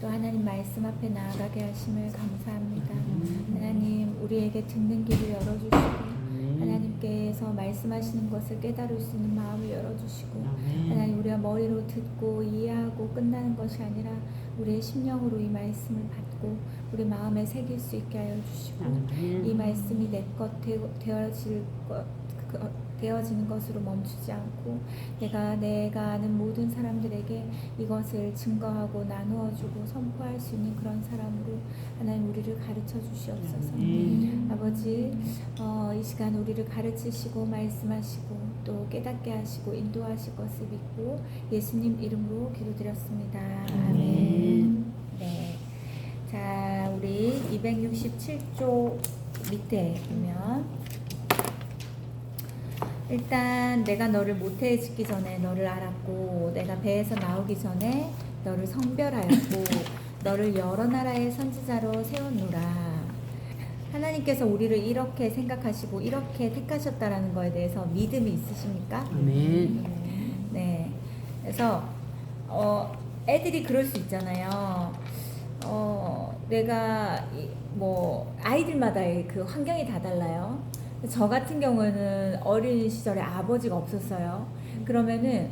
또 하나님 말씀 앞에 나아가게 하심을 감사합니다. 하나님 우리에게 듣는 길을 열어주시고 하나님께서 말씀하시는 것을 깨달을 수 있는 마음을 열어주시고 하나님 우리가 머리로 듣고 이해하고 끝나는 것이 아니라 우리의 심령으로 이 말씀을 받고 우리 마음에 새길 수 있게 하여 주시고 이 말씀이 내 것 되어지는 것으로 멈추지 않고 내가 아는 모든 사람들에게 이것을 증거하고 나누어주고 선포할 수 있는 그런 사람으로 하나님 우리를 가르쳐 주시옵소서. 아버지 이 시간 우리를 가르치시고 말씀하시고 또 깨닫게 하시고 인도하실 것을 믿고 예수님 이름으로 기도드렸습니다. 아멘. 네. 자, 우리 267조 밑에 보면 일단 내가 너를 모태에 짓기 전에 너를 알았고 내가 배에서 나오기 전에 너를 성별하였고 너를 여러 나라의 선지자로 세웠노라. 하나님께서 우리를 이렇게 생각하시고 이렇게 택하셨다라는 거에 대해서 믿음이 있으십니까? 아멘. 네. 그래서 애들이 그럴 수 있잖아요. 내가 뭐 아이들마다의 그 환경이 다 달라요. 저 같은 경우는 어린 시절에 아버지가 없었어요. 그러면은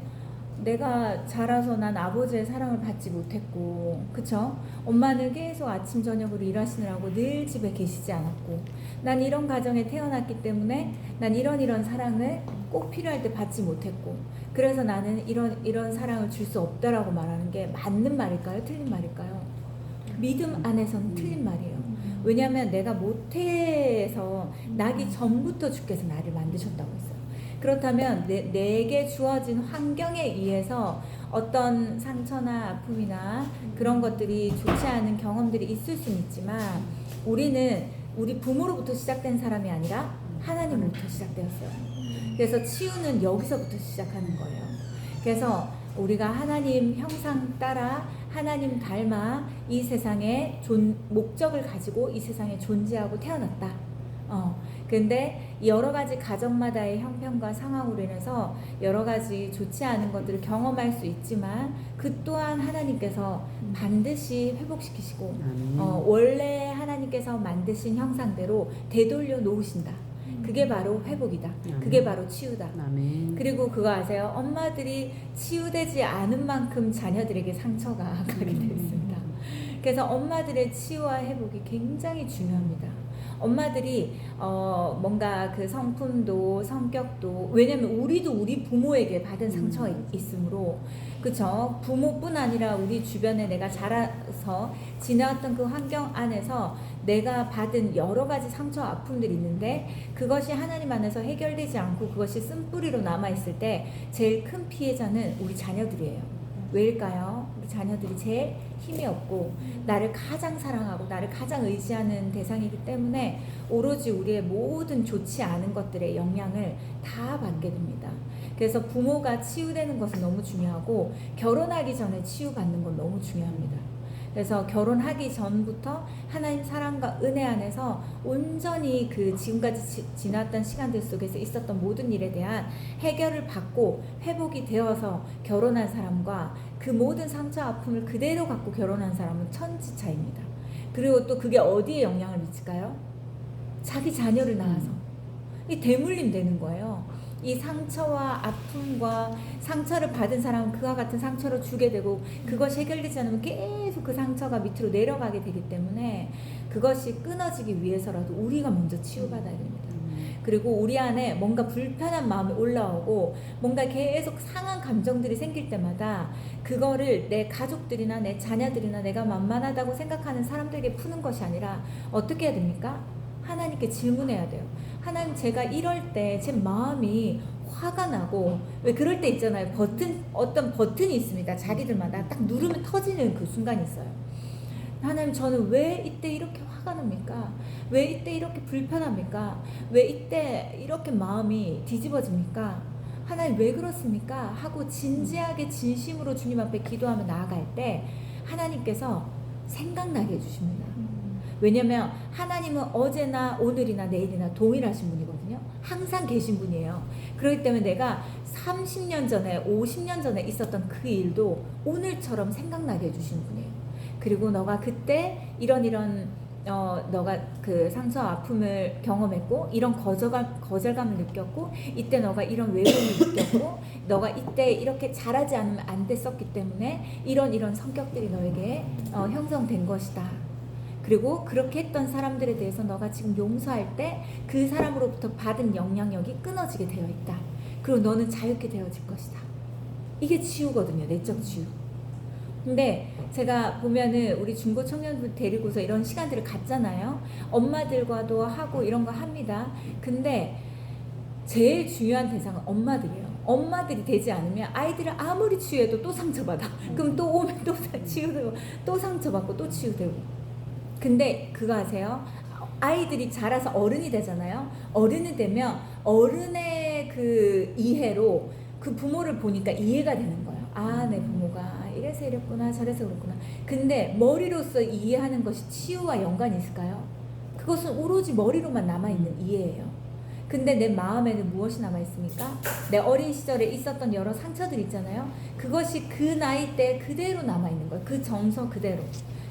내가 자라서 난 아버지의 사랑을 받지 못했고, 그쵸? 엄마는 계속 아침 저녁으로 일하시느라고 늘 집에 계시지 않았고, 난 이런 가정에 태어났기 때문에 난 이런 사랑을 꼭 필요할 때 받지 못했고, 그래서 나는 이런 사랑을 줄 수 없다라고 말하는 게 맞는 말일까요? 틀린 말일까요? 믿음 안에서는 틀린 말이에요. 왜냐하면 내가 모태에서 나기 전부터 주께서 나를 만드셨다고 했어요. 그렇다면 내게 주어진 환경에 의해서 어떤 상처나 아픔이나 그런 것들이 좋지 않은 경험들이 있을 수는 있지만 우리는 우리 부모로부터 시작된 사람이 아니라 하나님으로부터 시작되었어요. 그래서 치유는 여기서부터 시작하는 거예요. 그래서 우리가 하나님 형상 따라 하나님 닮아 이 세상에 목적을 가지고 이 세상에 존재하고 태어났다. 근데 여러 가지 가정마다의 형편과 상황으로 인해서 여러 가지 좋지 않은 것들을 경험할 수 있지만 그 또한 하나님께서 반드시 회복시키시고 원래 하나님께서 만드신 형상대로 되돌려 놓으신다. 그게 바로 회복이다. 그게 바로 치유다. 그리고 그거 아세요? 엄마들이 치유되지 않은 만큼 자녀들에게 상처가 가게 되어 있습니다. 그래서 엄마들의 치유와 회복이 굉장히 중요합니다. 엄마들이 뭔가 그 성품도 성격도 왜냐면 우리도 우리 부모에게 받은 상처가 있으므로 그쵸? 부모뿐 아니라 우리 주변에 내가 자라서 지나왔던 그 환경 안에서 내가 받은 여러 가지 상처 아픔들이 있는데 그것이 하나님 안에서 해결되지 않고 그것이 쓴뿌리로 남아있을 때 제일 큰 피해자는 우리 자녀들이에요. 왜일까요? 우리 자녀들이 제일 힘이 없고 나를 가장 사랑하고 나를 가장 의지하는 대상이기 때문에 오로지 우리의 모든 좋지 않은 것들의 영향을 다 받게 됩니다. 그래서 부모가 치유되는 것은 너무 중요하고 결혼하기 전에 치유받는 건 너무 중요합니다. 그래서 결혼하기 전부터 하나님 사랑과 은혜 안에서 온전히 그 지금까지 지났던 시간들 속에서 있었던 모든 일에 대한 해결을 받고 회복이 되어서 결혼한 사람과 그 모든 상처 아픔을 그대로 갖고 결혼한 사람은 천지 차이입니다. 그리고 또 그게 어디에 영향을 미칠까요? 자기 자녀를 낳아서 이 대물림 되는 거예요. 이 상처와 아픔과 상처를 받은 사람은 그와 같은 상처를 주게 되고 그것이 해결되지 않으면 계속 그 상처가 밑으로 내려가게 되기 때문에 그것이 끊어지기 위해서라도 우리가 먼저 치유받아야 됩니다. 그리고 우리 안에 뭔가 불편한 마음이 올라오고 뭔가 계속 상한 감정들이 생길 때마다 그거를 내 가족들이나 내 자녀들이나 내가 만만하다고 생각하는 사람들에게 푸는 것이 아니라 어떻게 해야 됩니까? 하나님께 질문해야 돼요. 하나님, 제가 이럴 때 제 마음이 화가 나고 왜 그럴 때 있잖아요. 어떤 버튼이 있습니다. 자기들마다 딱 누르면 터지는 그 순간이 있어요. 하나님, 저는 왜 이때 이렇게 화가 납니까? 왜 이때 이렇게 불편합니까? 왜 이때 이렇게 마음이 뒤집어집니까? 하나님, 왜 그렇습니까? 하고 진지하게 진심으로 주님 앞에 기도하며 나아갈 때 하나님께서 생각나게 해주십니다. 왜냐면 하나님은 어제나 오늘이나 내일이나 동일하신 분이거든요. 항상 계신 분이에요. 그렇기 때문에 내가 30년 전에 50년 전에 있었던 그 일도 오늘처럼 생각나게 해주시는 분이에요. 그리고 너가 그때 이런 너가 그 상처와 아픔을 경험했고 이런 거절감을 느꼈고 이때 너가 이런 외로움을 느꼈고 너가 이때 이렇게 잘하지 않으면 안 됐었기 때문에 이런 성격들이 너에게 형성된 것이다. 그리고 그렇게 했던 사람들에 대해서 너가 지금 용서할 때 그 사람으로부터 받은 영향력이 끊어지게 되어 있다. 그리고 너는 자유케 되어질 것이다. 이게 치유거든요. 내적 치유. 근데 제가 보면은 우리 중고 청년들 데리고서 이런 시간들을 갖잖아요. 엄마들과도 하고 이런 거 합니다. 근데 제일 중요한 대상은 엄마들이에요. 엄마들이 되지 않으면 아이들을 아무리 치유해도 또 상처받아. 그럼 또 오면 또 치유되고 또 상처받고 또 치유되고. 근데 그거 아세요? 아이들이 자라서 어른이 되잖아요. 어른이 되면 어른의 그 이해로 그 부모를 보니까 이해가 되는 거예요. 아, 내 부모가 이래서 이랬구나, 저래서 그렇구나. 근데 머리로서 이해하는 것이 치유와 연관이 있을까요? 그것은 오로지 머리로만 남아있는 이해예요. 근데 내 마음에는 무엇이 남아있습니까? 내 어린 시절에 있었던 여러 상처들 있잖아요. 그것이 그 나이 때 그대로 남아있는 거예요. 그 정서 그대로.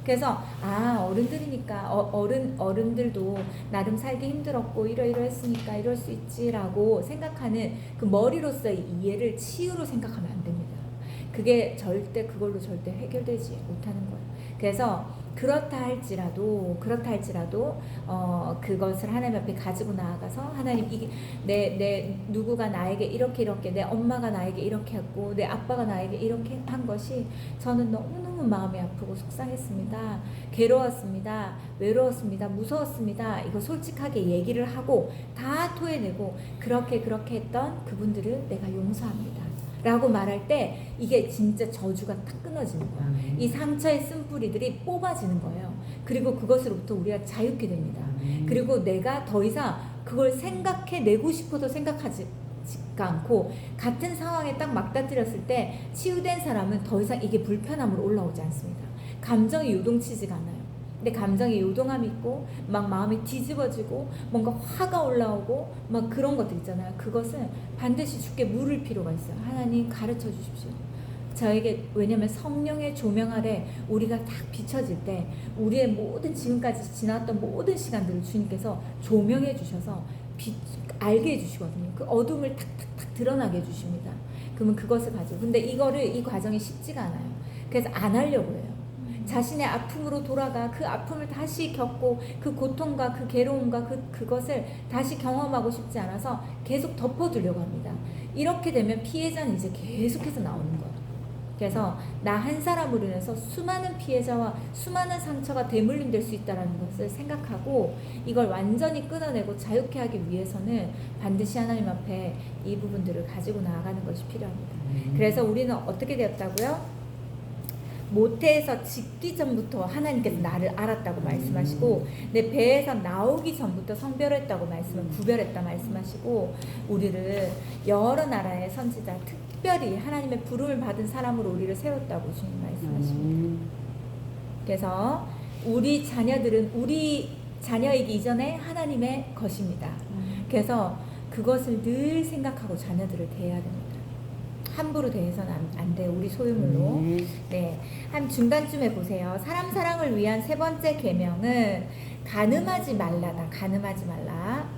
그래서 어른들이니까 어른들도 나름 살기 힘들었고 이러이러했으니까 이럴 수 있지라고 생각하는 그 머리로서의 이해를 치유로 생각하면 안 됩니다. 그게 그걸로 절대 해결되지 못하는 거예요. 그래서 그렇다 할지라도 그것을 하나님 앞에 가지고 나아가서 하나님, 이게 내 누구가 나에게 이렇게 내 엄마가 나에게 이렇게 했고 내 아빠가 나에게 이렇게 한 것이 저는 너무너무 마음이 아프고 속상했습니다. 괴로웠습니다. 외로웠습니다. 무서웠습니다. 이거 솔직하게 얘기를 하고 다 토해내고 그렇게 했던 그분들을 내가 용서합니다. 라고 말할 때 이게 진짜 저주가 탁 끊어지는 거야. 이 상처의 쓴뿌리들이 뽑아지는 거예요. 그리고 그것으로부터 우리가 자유케 됩니다. 그리고 내가 더 이상 그걸 생각해내고 싶어도 생각하지 않고 같은 상황에 딱 맞닥뜨렸을 때 치유된 사람은 더 이상 이게 불편함으로 올라오지 않습니다. 감정이 요동치지가 않아요. 근데 감정이 요동함이 있고 막 마음이 뒤집어지고 뭔가 화가 올라오고 막 그런 것들 있잖아요. 그것은 반드시 주께 물을 필요가 있어요. 하나님 가르쳐 주십시오. 저에게, 왜냐면 성령의 조명 아래 우리가 딱 비춰질 때 우리의 모든 지금까지 지났던 모든 시간들을 주님께서 조명해 주셔서 알게 해주시거든요. 그 어둠을 탁탁탁 드러나게 해주십니다. 그러면 그것을 가지고, 근데 이 과정이 쉽지가 않아요. 그래서 안 하려고 해요. 자신의 아픔으로 돌아가 그 아픔을 다시 겪고 그 고통과 그 괴로움과 그것을 다시 경험하고 싶지 않아서 계속 덮어두려고 합니다. 이렇게 되면 피해자는 이제 계속해서 나오는 거예요. 그래서 나 한 사람으로 인해서 수많은 피해자와 수많은 상처가 대물림될 수 있다는 것을 생각하고 이걸 완전히 끊어내고 자유케 하기 위해서는 반드시 하나님 앞에 이 부분들을 가지고 나아가는 것이 필요합니다. 그래서 우리는 어떻게 되었다고요? 모태에서 짓기 전부터 하나님께서 나를 알았다고 말씀하시고 내 배에서 나오기 전부터 성별했다고 구별했다 말씀하시고 우리를 여러 나라의 선지자, 특별히 하나님의 부름을 받은 사람으로 우리를 세웠다고 주님 말씀하십니다. 그래서 우리 자녀들은 우리 자녀이기 이전에 하나님의 것입니다. 그래서 그것을 늘 생각하고 자녀들을 대해야 됩니다. 함부로 대해서는 안 돼요. 우리 소유물로. 네, 한 중간쯤에 보세요. 사람 사랑을 위한 세 번째 계명은 간음하지 말라다. 간음하지 말라.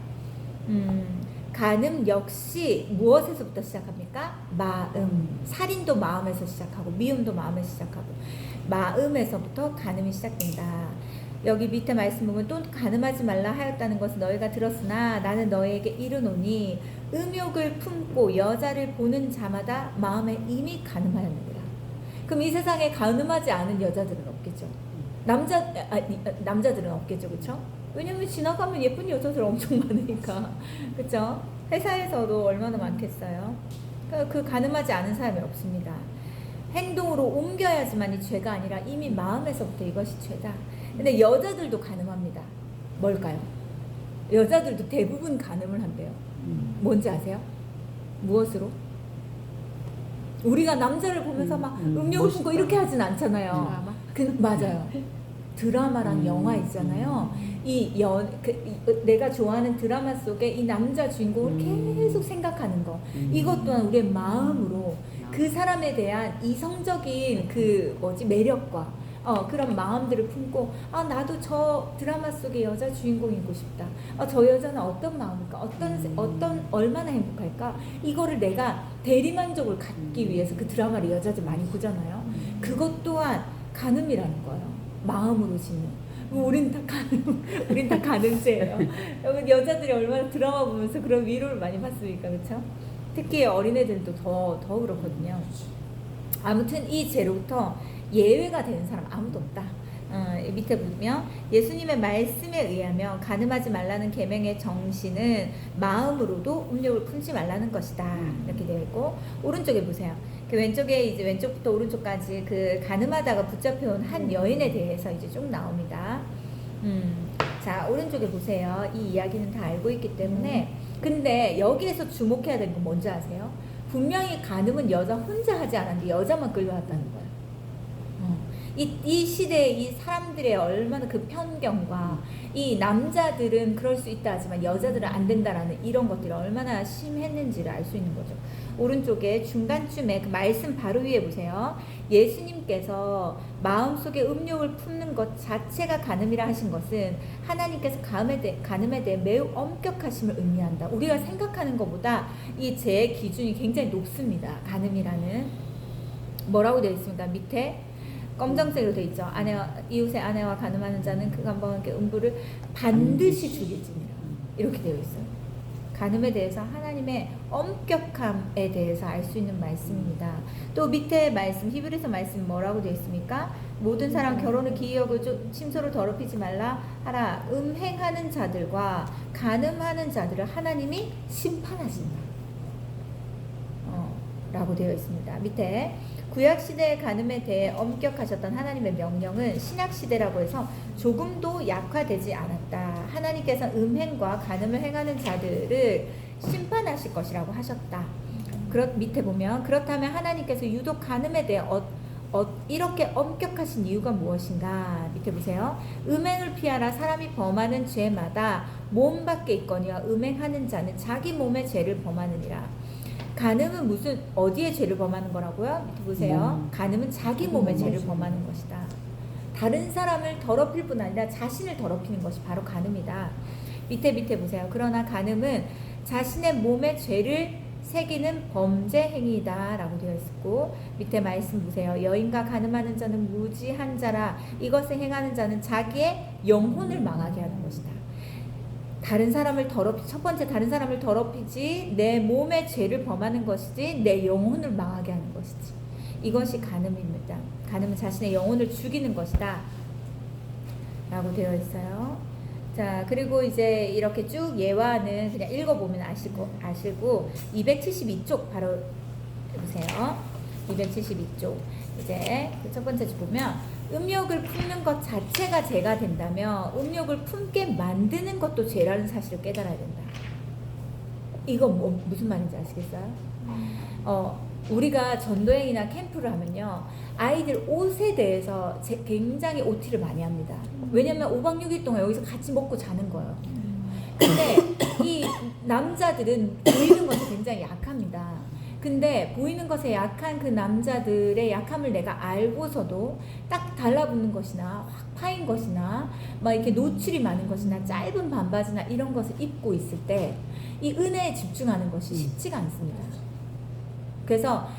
간음 역시 무엇에서부터 시작합니까? 마음. 살인도 마음에서 시작하고 미움도 마음에서 시작하고 마음에서부터 간음이 시작된다. 여기 밑에 말씀 보면 또 간음하지 말라 하였다는 것은 너희가 들었으나 나는 너희에게 이르노니 음욕을 품고 여자를 보는 자마다 마음에 이미 간음하였느니라. 그럼 이 세상에 간음하지 않은 여자들은 없겠죠. 남자들은 없겠죠, 그렇죠? 왜냐면 지나가면 예쁜 여자들 엄청 많으니까, 그렇죠? 회사에서도 얼마나 많겠어요. 그 간음하지 않은 사람이 없습니다. 행동으로 옮겨야지만이 죄가 아니라 이미 마음에서부터 이것이 죄다. 근데 여자들도 간음합니다. 뭘까요? 여자들도 대부분 간음을 한대요. 뭔지 아세요? 무엇으로? 우리가 남자를 보면서 막 음욕을 품고 이렇게 하진 않잖아요. 맞아요. 드라마랑 영화 있잖아요. 내가 좋아하는 드라마 속에 이 남자 주인공을 계속 생각하는 거. 이것 또한 우리의 마음으로 그 사람에 대한 이성적인 매력과 그런 마음들을 품고 나도 저 드라마 속의 여자 주인공이고 싶다. 저 여자는 어떤 마음일까? 어떤 얼마나 행복할까? 이거를 내가 대리만족을 갖기 위해서 그 드라마를 여자들 많이 보잖아요. 그것 또한 간음이라는 거예요. 마음으로 짓는. 우린 다 가늠죄예요. 여자들이 얼마나 드라마 보면서 그런 위로를 많이 받습니까, 그렇죠? 특히 어린애들도 더 그렇거든요. 아무튼 이 죄로부터 예외가 되는 사람 아무도 없다. 밑에 보면 예수님의 말씀에 의하면 간음하지 말라는 계명의 정신은 마음으로도 음욕을 품지 말라는 것이다. 이렇게 되어 있고 오른쪽에 보세요. 그 왼쪽에 이제 왼쪽부터 오른쪽까지 그 간음하다가 붙잡혀온 한 여인에 대해서 이제 쭉 나옵니다. 자, 오른쪽에 보세요. 이 이야기는 다 알고 있기 때문에 근데 여기에서 주목해야 되는 건 뭔지 아세요? 분명히 간음은 여자 혼자 하지 않았는데 여자만 끌려왔다는 거예요. 이 시대에 이 사람들의 얼마나 그 편견과 이 남자들은 그럴 수 있다 하지만 여자들은 안 된다라는 이런 것들이 얼마나 심했는지를 알 수 있는 거죠. 오른쪽에 중간쯤에 그 말씀 바로 위에 보세요. 예수님께서 마음속에 음욕을 품는 것 자체가 간음이라 하신 것은 하나님께서 간음에 대해 매우 엄격하심을 의미한다. 우리가 생각하는 것보다 이 죄의 기준이 굉장히 높습니다. 간음이라는. 뭐라고 되어 있습니까? 밑에 검정색으로 되어 있죠. 이웃의 아내와 간음하는 자는 그 간방에게 음부를 반드시 죽일지니라. 이렇게 되어 있어요. 간음에 대해서 하나님의 엄격함에 대해서 알 수 있는 말씀입니다. 또 밑에 말씀 히브리서 말씀 뭐라고 되어 있습니까? 모든 사람 결혼을 기이 여기고 침소를 더럽히지 말라 하라. 음행하는 자들과 간음하는 자들을 하나님이 심판하신다. 라고 되어 있습니다. 밑에 구약시대의 간음에 대해 엄격하셨던 하나님의 명령은 신약시대라고 해서 조금도 약화되지 않았다. 하나님께서 음행과 간음을 행하는 자들을 심판하실 것이라고 하셨다. 밑에 보면 그렇다면 하나님께서 유독 간음에 대해 이렇게 엄격하신 이유가 무엇인가? 밑에 보세요. 음행을 피하라. 사람이 범하는 죄마다 몸 밖에 있거니와 음행하는 자는 자기 몸의 죄를 범하느니라. 간음은 어디에 죄를 범하는 거라고요? 밑에 보세요. 간음은 자기 몸의 죄를 범하는 것이다. 다른 사람을 더럽힐 뿐 아니라 자신을 더럽히는 것이 바로 간음이다. 밑에 보세요. 그러나 간음은 자신의 몸의 죄를 새기는 범죄 행위다 라고 되어 있고 밑에 말씀 보세요. 여인과 간음하는 자는 무지한 자라. 이것을 행하는 자는 자기의 영혼을 망하게 하는 것이다. 첫 번째 다른 사람을 더럽히지 내 몸의 죄를 범하는 것이지 내 영혼을 망하게 하는 것이지. 이것이 간음입니다. 간음은 자신의 영혼을 죽이는 것이다 라고 되어 있어요. 자, 그리고 이제 이렇게 쭉 예화는 그냥 읽어보면 아시고 272쪽 바로 보세요. 272쪽 이제 첫 번째 줄 보면 음욕을 품는 것 자체가 죄가 된다면 음욕을 품게 만드는 것도 죄라는 사실을 깨달아야 된다. 이거 무슨 말인지 아시겠어요? 우리가 전도행이나 캠프를 하면요 아이들 옷에 대해서 굉장히 OT를 많이 합니다. 왜냐면 5박 6일 동안 여기서 같이 먹고 자는 거예요. 근데 이 남자들은 보이는 것이 굉장히 약합니다. 근데 보이는 것에 약한 그 남자들의 약함을 내가 알고서도 딱 달라붙는 것이나 확 파인 것이나 막 이렇게 노출이 많은 것이나 짧은 반바지나 이런 것을 입고 있을 때 이 은혜에 집중하는 것이 쉽지가 않습니다. 그래서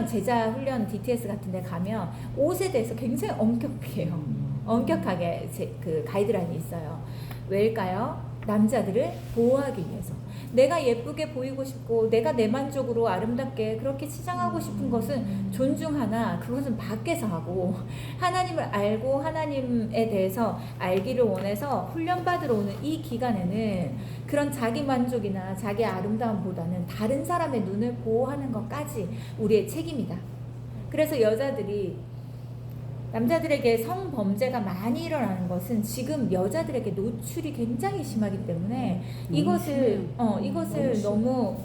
제자 훈련 DTS 같은 데 가면 옷에 대해서 굉장히 엄격해요. 엄격하게 그 가이드라인이 있어요. 왜일까요? 남자들을 보호하기 위해서. 내가 예쁘게 보이고 싶고 내가 내 만족으로 아름답게 그렇게 치장하고 싶은 것은 존중하나 그것은 밖에서 하고 하나님을 알고 하나님에 대해서 알기를 원해서 훈련받으러 오는 이 기간에는 그런 자기 만족이나 자기 아름다움보다는 다른 사람의 눈을 보호하는 것까지 우리의 책임이다. 그래서 남자들에게 성범죄가 많이 일어나는 것은 지금 여자들에게 노출이 굉장히 심하기 때문에 이것을 너무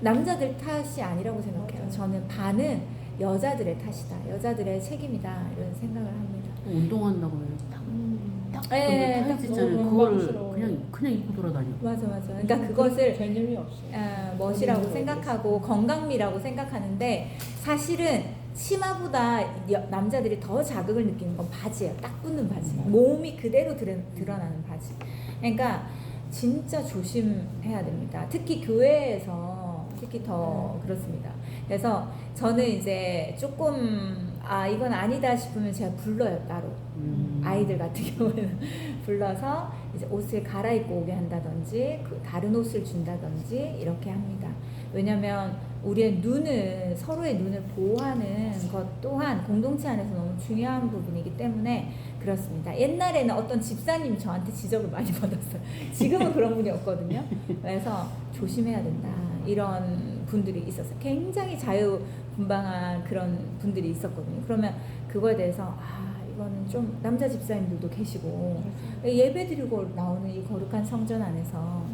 남자들 탓이 아니라고 생각해요. 저는 반은 여자들의 탓이다. 여자들의 책임이다. 이런 생각을 합니다. 운동한다고 해요. 딱 있잖아요. 그거를 그냥 입고 돌아다녀. 맞아. 그러니까 그것을 개념이 없어. 멋이라고 생각하고 건강미라고 생각하는데 사실은 치마보다 남자들이 더 자극을 느끼는 건 바지예요. 딱 붙는 바지. 몸이 그대로 드러나는 바지. 그러니까 진짜 조심해야 됩니다. 특히 교회에서 특히 더 그렇습니다. 그래서 저는 이제 조금 이건 아니다 싶으면 제가 불러요, 따로. 아이들 같은 경우는 불러서 이제 옷을 갈아입고 오게 한다든지 다른 옷을 준다든지 이렇게 합니다. 왜냐면 우리의 서로의 눈을 보호하는 것 또한 공동체 안에서 너무 중요한 부분이기 때문에 그렇습니다. 옛날에는 어떤 집사님이 저한테 지적을 많이 받았어요. 지금은 그런 분이 없거든요. 그래서 조심해야 된다. 이런 분들이 있었어요. 굉장히 자유분방한 그런 분들이 있었거든요. 그러면 그거에 대해서 이거는 좀 남자 집사님들도 계시고 예배 드리고 나오는 이 거룩한 성전 안에서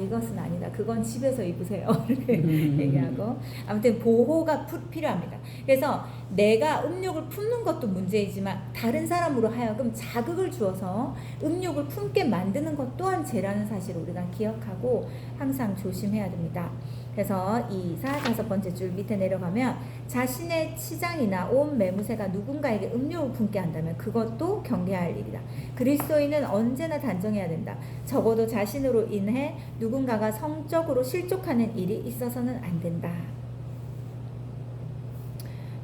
이것은 아니다. 그건 집에서 입으세요. 이렇게 얘기하고 아무튼 보호가 필요합니다. 그래서 내가 음욕을 품는 것도 문제이지만 다른 사람으로 하여금 자극을 주어서 음욕을 품게 만드는 것 또한 죄라는 사실을 우리가 기억하고 항상 조심해야 됩니다. 그래서 2, 4, 5번째 줄 밑에 내려가면 자신의 치장이나 온 매무새가 누군가에게 음욕을 품게 한다면 그것도 경계해야 할 일이다. 그리스도인은 언제나 단정해야 된다. 적어도 자신으로 인해 누군가가 성적으로 실족하는 일이 있어서는 안 된다.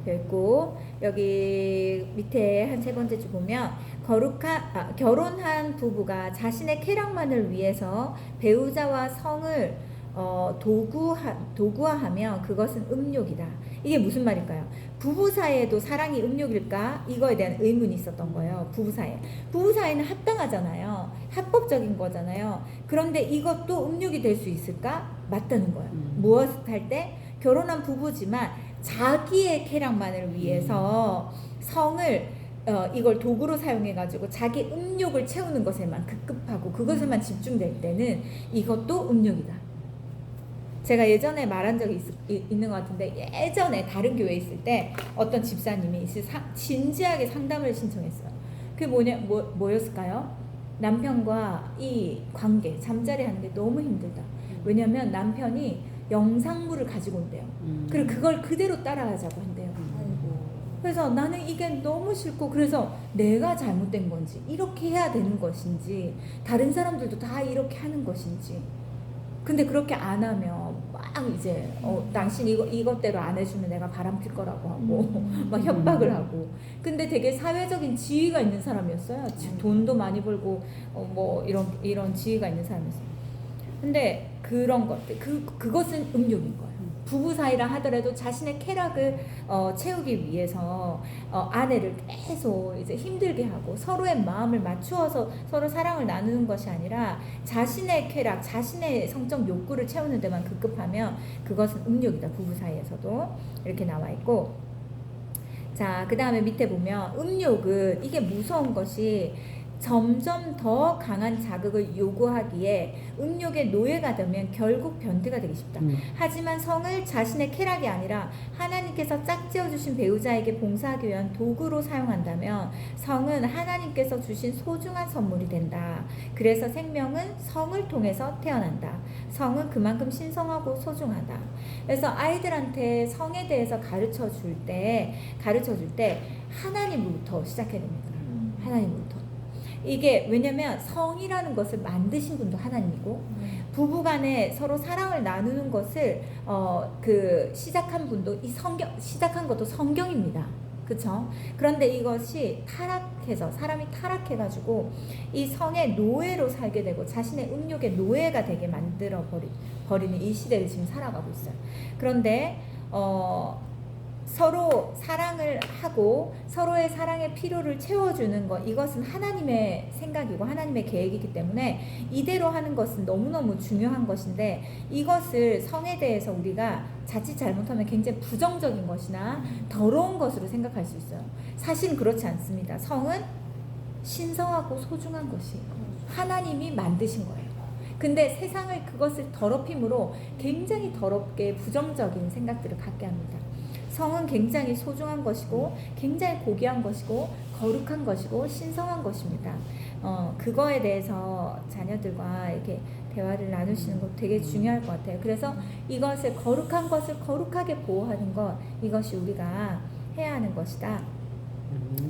그리고 여기 밑에 한 3번째 줄 보면 결혼한 부부가 자신의 쾌락만을 위해서 배우자와 성을 도구화하며 그것은 음욕이다. 이게 무슨 말일까요? 부부 사이에도 사랑이 음욕일까? 이거에 대한 의문이 있었던 거예요. 부부 사이는 합당하잖아요. 합법적인 거잖아요. 그런데 이것도 음욕이 될 수 있을까? 맞다는 거예요. 무엇을 할 때? 결혼한 부부지만 자기의 쾌락만을 위해서 성을 이걸 도구로 사용해가지고 자기 음욕을 채우는 것에만 급급하고 그것에만 집중될 때는 이것도 음욕이다. 제가 예전에 말한 적이 있는 것 같은데 예전에 다른 교회에 있을 때 어떤 집사님이 진지하게 상담을 신청했어요. 그게 뭐였을까요? 남편과 이 관계, 잠자리 하는 게 너무 힘들다. 왜냐면 남편이 영상물을 가지고 온대요. 그리고 그걸 그대로 따라하자고 한대요. 그래서 나는 이게 너무 싫고 그래서 내가 잘못된 건지 이렇게 해야 되는 것인지 다른 사람들도 다 이렇게 하는 것인지 근데 그렇게 안 하면 막 이제 당신 이것대로 안 해주면 내가 바람필 거라고 하고 막 협박을 하고 근데 되게 사회적인 지위가 있는 사람이었어요. 돈도 많이 벌고 뭐 이런 지위가 있는 사람이었어요. 근데 그런 것들 그것은 음욕인 거예요. 부부 사이라 하더라도 자신의 쾌락을 채우기 위해서 아내를 계속 이제 힘들게 하고 서로의 마음을 맞추어서 서로 사랑을 나누는 것이 아니라 자신의 쾌락, 자신의 성적 욕구를 채우는 데만 급급하면 그것은 음욕이다. 부부 사이에서도 이렇게 나와 있고 자, 그 다음에 밑에 보면 음욕은 이게 무서운 것이 점점 더 강한 자극을 요구하기에 음욕의 노예가 되면 결국 변태가 되기 쉽다. 하지만 성을 자신의 쾌락이 아니라 하나님께서 짝지어 주신 배우자에게 봉사하기 위한 도구로 사용한다면 성은 하나님께서 주신 소중한 선물이 된다. 그래서 생명은 성을 통해서 태어난다. 성은 그만큼 신성하고 소중하다. 그래서 아이들한테 성에 대해서 가르쳐 줄 때 하나님으로부터 시작해야 됩니다. 하나님으로부터. 이게 왜냐면 성이라는 것을 만드신 분도 하나님이고 부부간에 서로 사랑을 나누는 것을 시작한 분도 시작한 것도 성경입니다. 그렇죠? 그런데 이것이 사람이 타락해가지고 이 성의 노예로 살게 되고 자신의 음욕의 노예가 되게 만들어 버리는 이 시대를 지금 살아가고 있어요. 그런데 서로 사랑을 하고 서로의 사랑의 필요를 채워주는 것 이것은 하나님의 생각이고 하나님의 계획이기 때문에 이대로 하는 것은 너무너무 중요한 것인데 이것을 성에 대해서 우리가 자칫 잘못하면 굉장히 부정적인 것이나 더러운 것으로 생각할 수 있어요. 사실은 그렇지 않습니다. 성은 신성하고 소중한 것이에요. 하나님이 만드신 거예요. 근데 세상을 그것을 더럽힘으로 굉장히 더럽게 부정적인 생각들을 갖게 합니다. 성은 굉장히 소중한 것이고 굉장히 고귀한 것이고 거룩한 것이고 신성한 것입니다. 그거에 대해서 자녀들과 이렇게 대화를 나누시는 것 되게 중요할 것 같아요. 그래서 이것을 거룩한 것을 거룩하게 보호하는 것 이것이 우리가 해야 하는 것이다.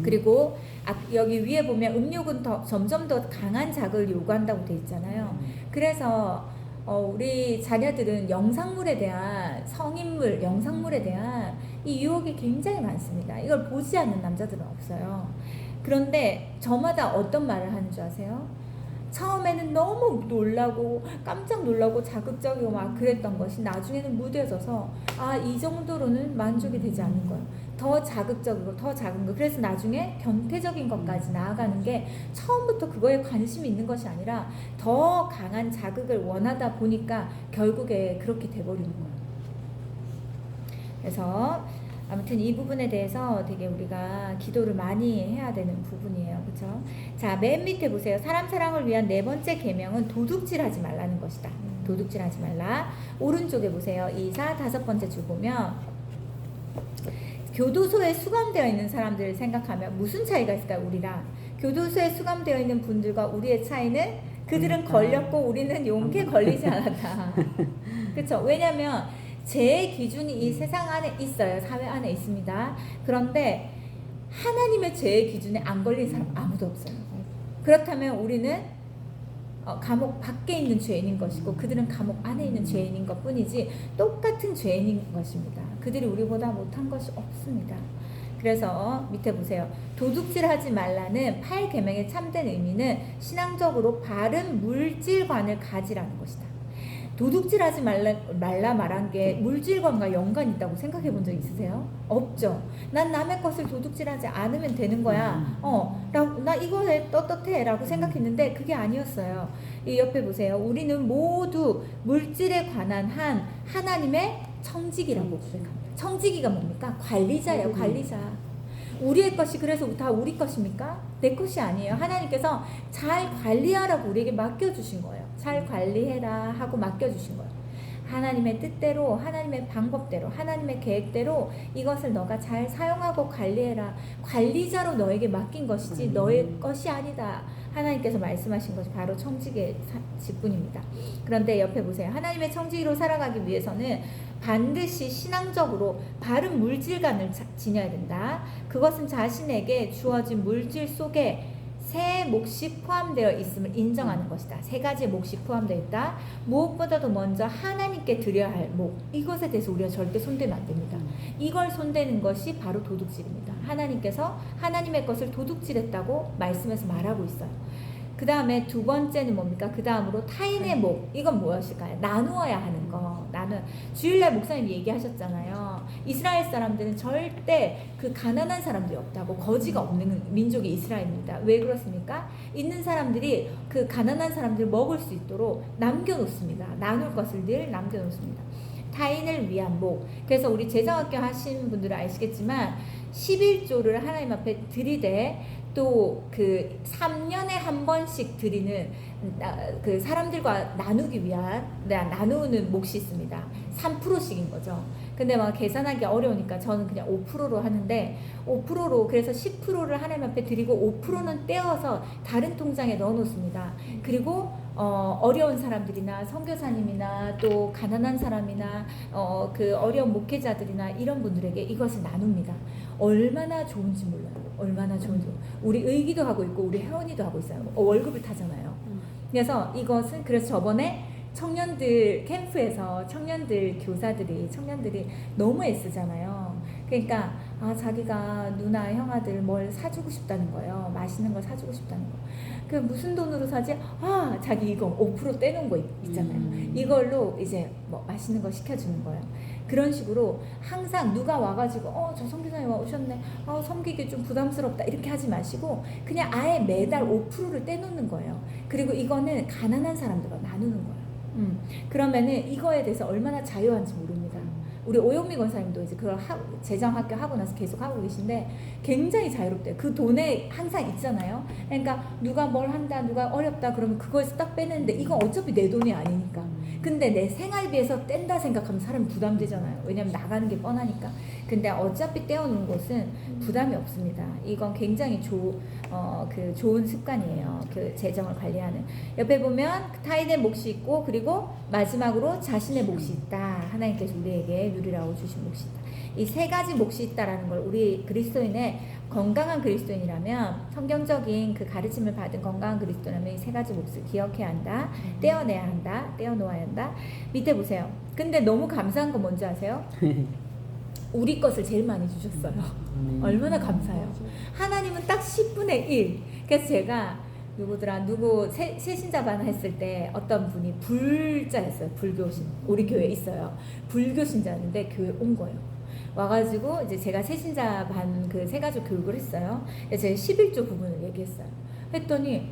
그리고 여기 위에 보면 음욕은 점점 더 강한 자극을 요구한다고 돼 있잖아요. 그래서 우리 자녀들은 영상물에 대한 성인물, 영상물에 대한 이 유혹이 굉장히 많습니다. 이걸 보지 않는 남자들은 없어요. 그런데 저마다 어떤 말을 하는 줄 아세요? 처음에는 너무 놀라고 깜짝 놀라고 자극적이고 막 그랬던 것이 나중에는 무뎌져서 이 정도로는 만족이 되지 않는 거예요. 더 자극적이고 더 작은 거. 그래서 나중에 변태적인 것까지 나아가는 게 처음부터 그거에 관심이 있는 것이 아니라 더 강한 자극을 원하다 보니까 결국에 그렇게 돼버리는 거예요. 그래서 아무튼 이 부분에 대해서 되게 우리가 기도를 많이 해야 되는 부분이에요. 그렇죠? 자, 맨 밑에 보세요. 사람 사랑을 위한 네 번째 계명은 도둑질하지 말라는 것이다. 도둑질하지 말라. 오른쪽에 보세요. 2, 4, 다섯 번째 줄 보면 교도소에 수감되어 있는 사람들을 생각하면 무슨 차이가 있을까요? 우리랑 교도소에 수감되어 있는 분들과 우리의 차이는 그들은 걸렸고 우리는 용케 걸리지 않았다. 그렇죠? 왜냐하면 제 기준이 이 세상 안에 있어요. 사회 안에 있습니다. 그런데 하나님의 죄의 기준에 안 걸린 사람 아무도 없어요. 그렇다면 우리는 감옥 밖에 있는 죄인인 것이고 그들은 감옥 안에 있는 죄인인 것 뿐이지 똑같은 죄인인 것입니다. 그들이 우리보다 못한 것이 없습니다. 그래서 밑에 보세요. 도둑질하지 말라는 8계명의 참된 의미는 신앙적으로 바른 물질관을 가지라는 것이다. 도둑질하지 말라 말한 게 물질관과 연관이 있다고 생각해 본 적 있으세요? 없죠. 난 남의 것을 도둑질하지 않으면 되는 거야. 나 이거에 떳떳해 라고 생각했는데 그게 아니었어요. 이 옆에 보세요. 우리는 모두 물질에 관한 한 하나님의 청지기라고 고백합니다. 청지기가 뭡니까? 관리자예요. 관리자. 우리의 것이 그래서 다 우리 것입니까? 내 것이 아니에요. 하나님께서 잘 관리하라고 우리에게 맡겨주신 거예요. 잘 관리해라 하고 맡겨주신 거예요. 하나님의 뜻대로, 하나님의 방법대로, 하나님의 계획대로 이것을 너가 잘 사용하고 관리해라. 관리자로 너에게 맡긴 것이지 너의 것이 아니다. 하나님께서 말씀하신 것이 바로 청지기의 직분입니다. 그런데 옆에 보세요. 하나님의 청지기로 살아가기 위해서는 반드시 신앙적으로 바른 물질관을 지녀야 된다. 그것은 자신에게 주어진 물질 속에 새 몫이 포함되어 있음을 인정하는 것이다. 세 가지의 몫이 포함되어 있다. 무엇보다도 먼저 하나님께 드려야 할 몫. 이것에 대해서 우리가 절대 손대면 안 됩니다. 이걸 손대는 것이 바로 도둑질입니다. 하나님께서 하나님의 것을 도둑질했다고 말씀에서 말하고 있어요. 그 다음에 두 번째는 뭡니까? 그 다음으로 타인의 목. 이건 무엇일까요? 나누어야 하는 거. 주일날 목사님 얘기하셨잖아요. 이스라엘 사람들은 절대 그 가난한 사람들이 없다고, 거지가 없는 민족이 이스라엘입니다. 왜 그렇습니까? 있는 사람들이 그 가난한 사람들 먹을 수 있도록 남겨놓습니다. 나눌 것을 늘 남겨놓습니다. 타인을 위한 목. 그래서 우리 제자학교 하신 분들은 아시겠지만 11조를 하나님 앞에 드리되 또 그 3년에 한 번씩 드리는 그 사람들과 나누기 위한 나누는 몫이 있습니다. 3%씩인 거죠. 근데 막 계산하기 어려우니까 저는 그냥 5%로 하는데 5%로 그래서 10%를 하나님 앞에 드리고 5%는 떼어서 다른 통장에 넣어 놓습니다. 그리고 어려운 사람들이나 선교사님이나 또 가난한 사람이나 그 어려운 목회자들이나 이런 분들에게 이것을 나눕니다. 얼마나 좋은지 몰라요. 얼마나 좋은지. 우리 의기도 하고 있고 우리 회원이도 하고 있어요. 월급을 타잖아요. 그래서 이것은 그래서 저번에 청년들 캠프에서 청년들이 너무 애쓰잖아요. 그러니까 자기가 누나 형아들 뭘 사주고 싶다는 거예요. 맛있는 걸 사주고 싶다는 거. 그 무슨 돈으로 사지? 자기 이거 5% 떼놓은 거 있잖아요. 이걸로 이제 뭐 맛있는 거 시켜주는 거예요. 그런 식으로 항상 누가 와가지고 저 선교사님 오셨네. 섬기기 좀 부담스럽다. 이렇게 하지 마시고 그냥 아예 매달 5%를 떼놓는 거예요. 그리고 이거는 가난한 사람들과 나누는 거예요. 그러면은 이거에 대해서 얼마나 자유한지 모릅니다. 우리 오영미 권사님도 이제 그걸 재정학교 하고 나서 계속 하고 계신데 굉장히 자유롭대요. 그 돈에 항상 있잖아요. 그러니까 누가 뭘 한다, 누가 어렵다 그러면 그거에서 딱 빼는데 이건 어차피 내 돈이 아니니까. 근데 내 생활비에서 뗀다 생각하면 사람이 부담되잖아요. 왜냐면 나가는 게 뻔하니까. 근데 어차피 떼어놓은 것은 부담이 없습니다. 이건 굉장히 좋은 습관이에요. 그 재정을 관리하는. 옆에 보면 타인의 몫이 있고 그리고 마지막으로 자신의 몫이 있다. 하나님께서 우리에게 누리라고 주신 몫이 있다. 이 세 가지 몫이 있다라는 걸 우리 그리스도인의 건강한 그리스도인이라면 성경적인 그 가르침을 받은 건강한 그리스도라면 이 세 가지 몫을 기억해야 한다. 떼어내야 한다. 떼어놓아야 한다. 밑에 보세요. 근데 너무 감사한 거 뭔지 아세요? 우리 것을 제일 많이 주셨어요. 얼마나 감사해요. 하나님은 딱 10분의 1. 그래서 제가 누구 새신자반 했을 때 어떤 분이 불자였어요. 불교신. 우리 교회에 있어요. 불교신자였는데 교회 온 거예요. 와가지고 이제 제가 새신자반 그 세가족 교육을 했어요. 그래서 제가 11조 부분을 얘기했어요. 했더니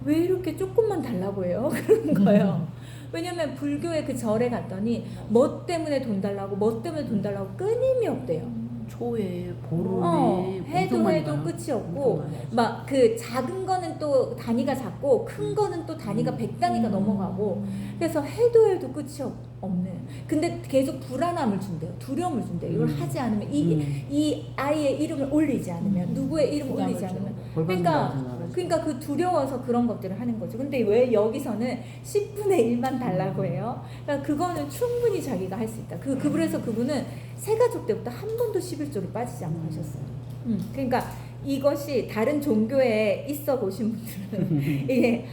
왜 이렇게 조금만 달라고 해요? 그러는 거예요. 왜냐면 불교의 그 절에 갔더니 뭐 때문에 돈 달라고 뭐 때문에 돈 달라고 끊임이 없대요. 초에 보름에 해도 끝이 없고 막 그 작은 거는 또 단위가 작고 큰 거는 또 단위가 100단위가 넘어가고 그래서 해도 끝이 없는. 근데 계속 불안함을 준대요. 두려움을 준대요. 이걸 하지 않으면 이 아이의 이름을 올리지 않으면 누구의 이름을 올리지 않으면 그러니까 그 두려워서 그런 것들을 하는 거죠. 근데 왜 여기서는 10분의 1만 달라고 해요? 그러니까 그거는 충분히 자기가 할 수 있다. 그래서 그분은 새가족 때부터 한 번도 11조를 빠지지 않고 하셨어요. 그러니까 이것이 다른 종교에 있어 보신 분들은 이게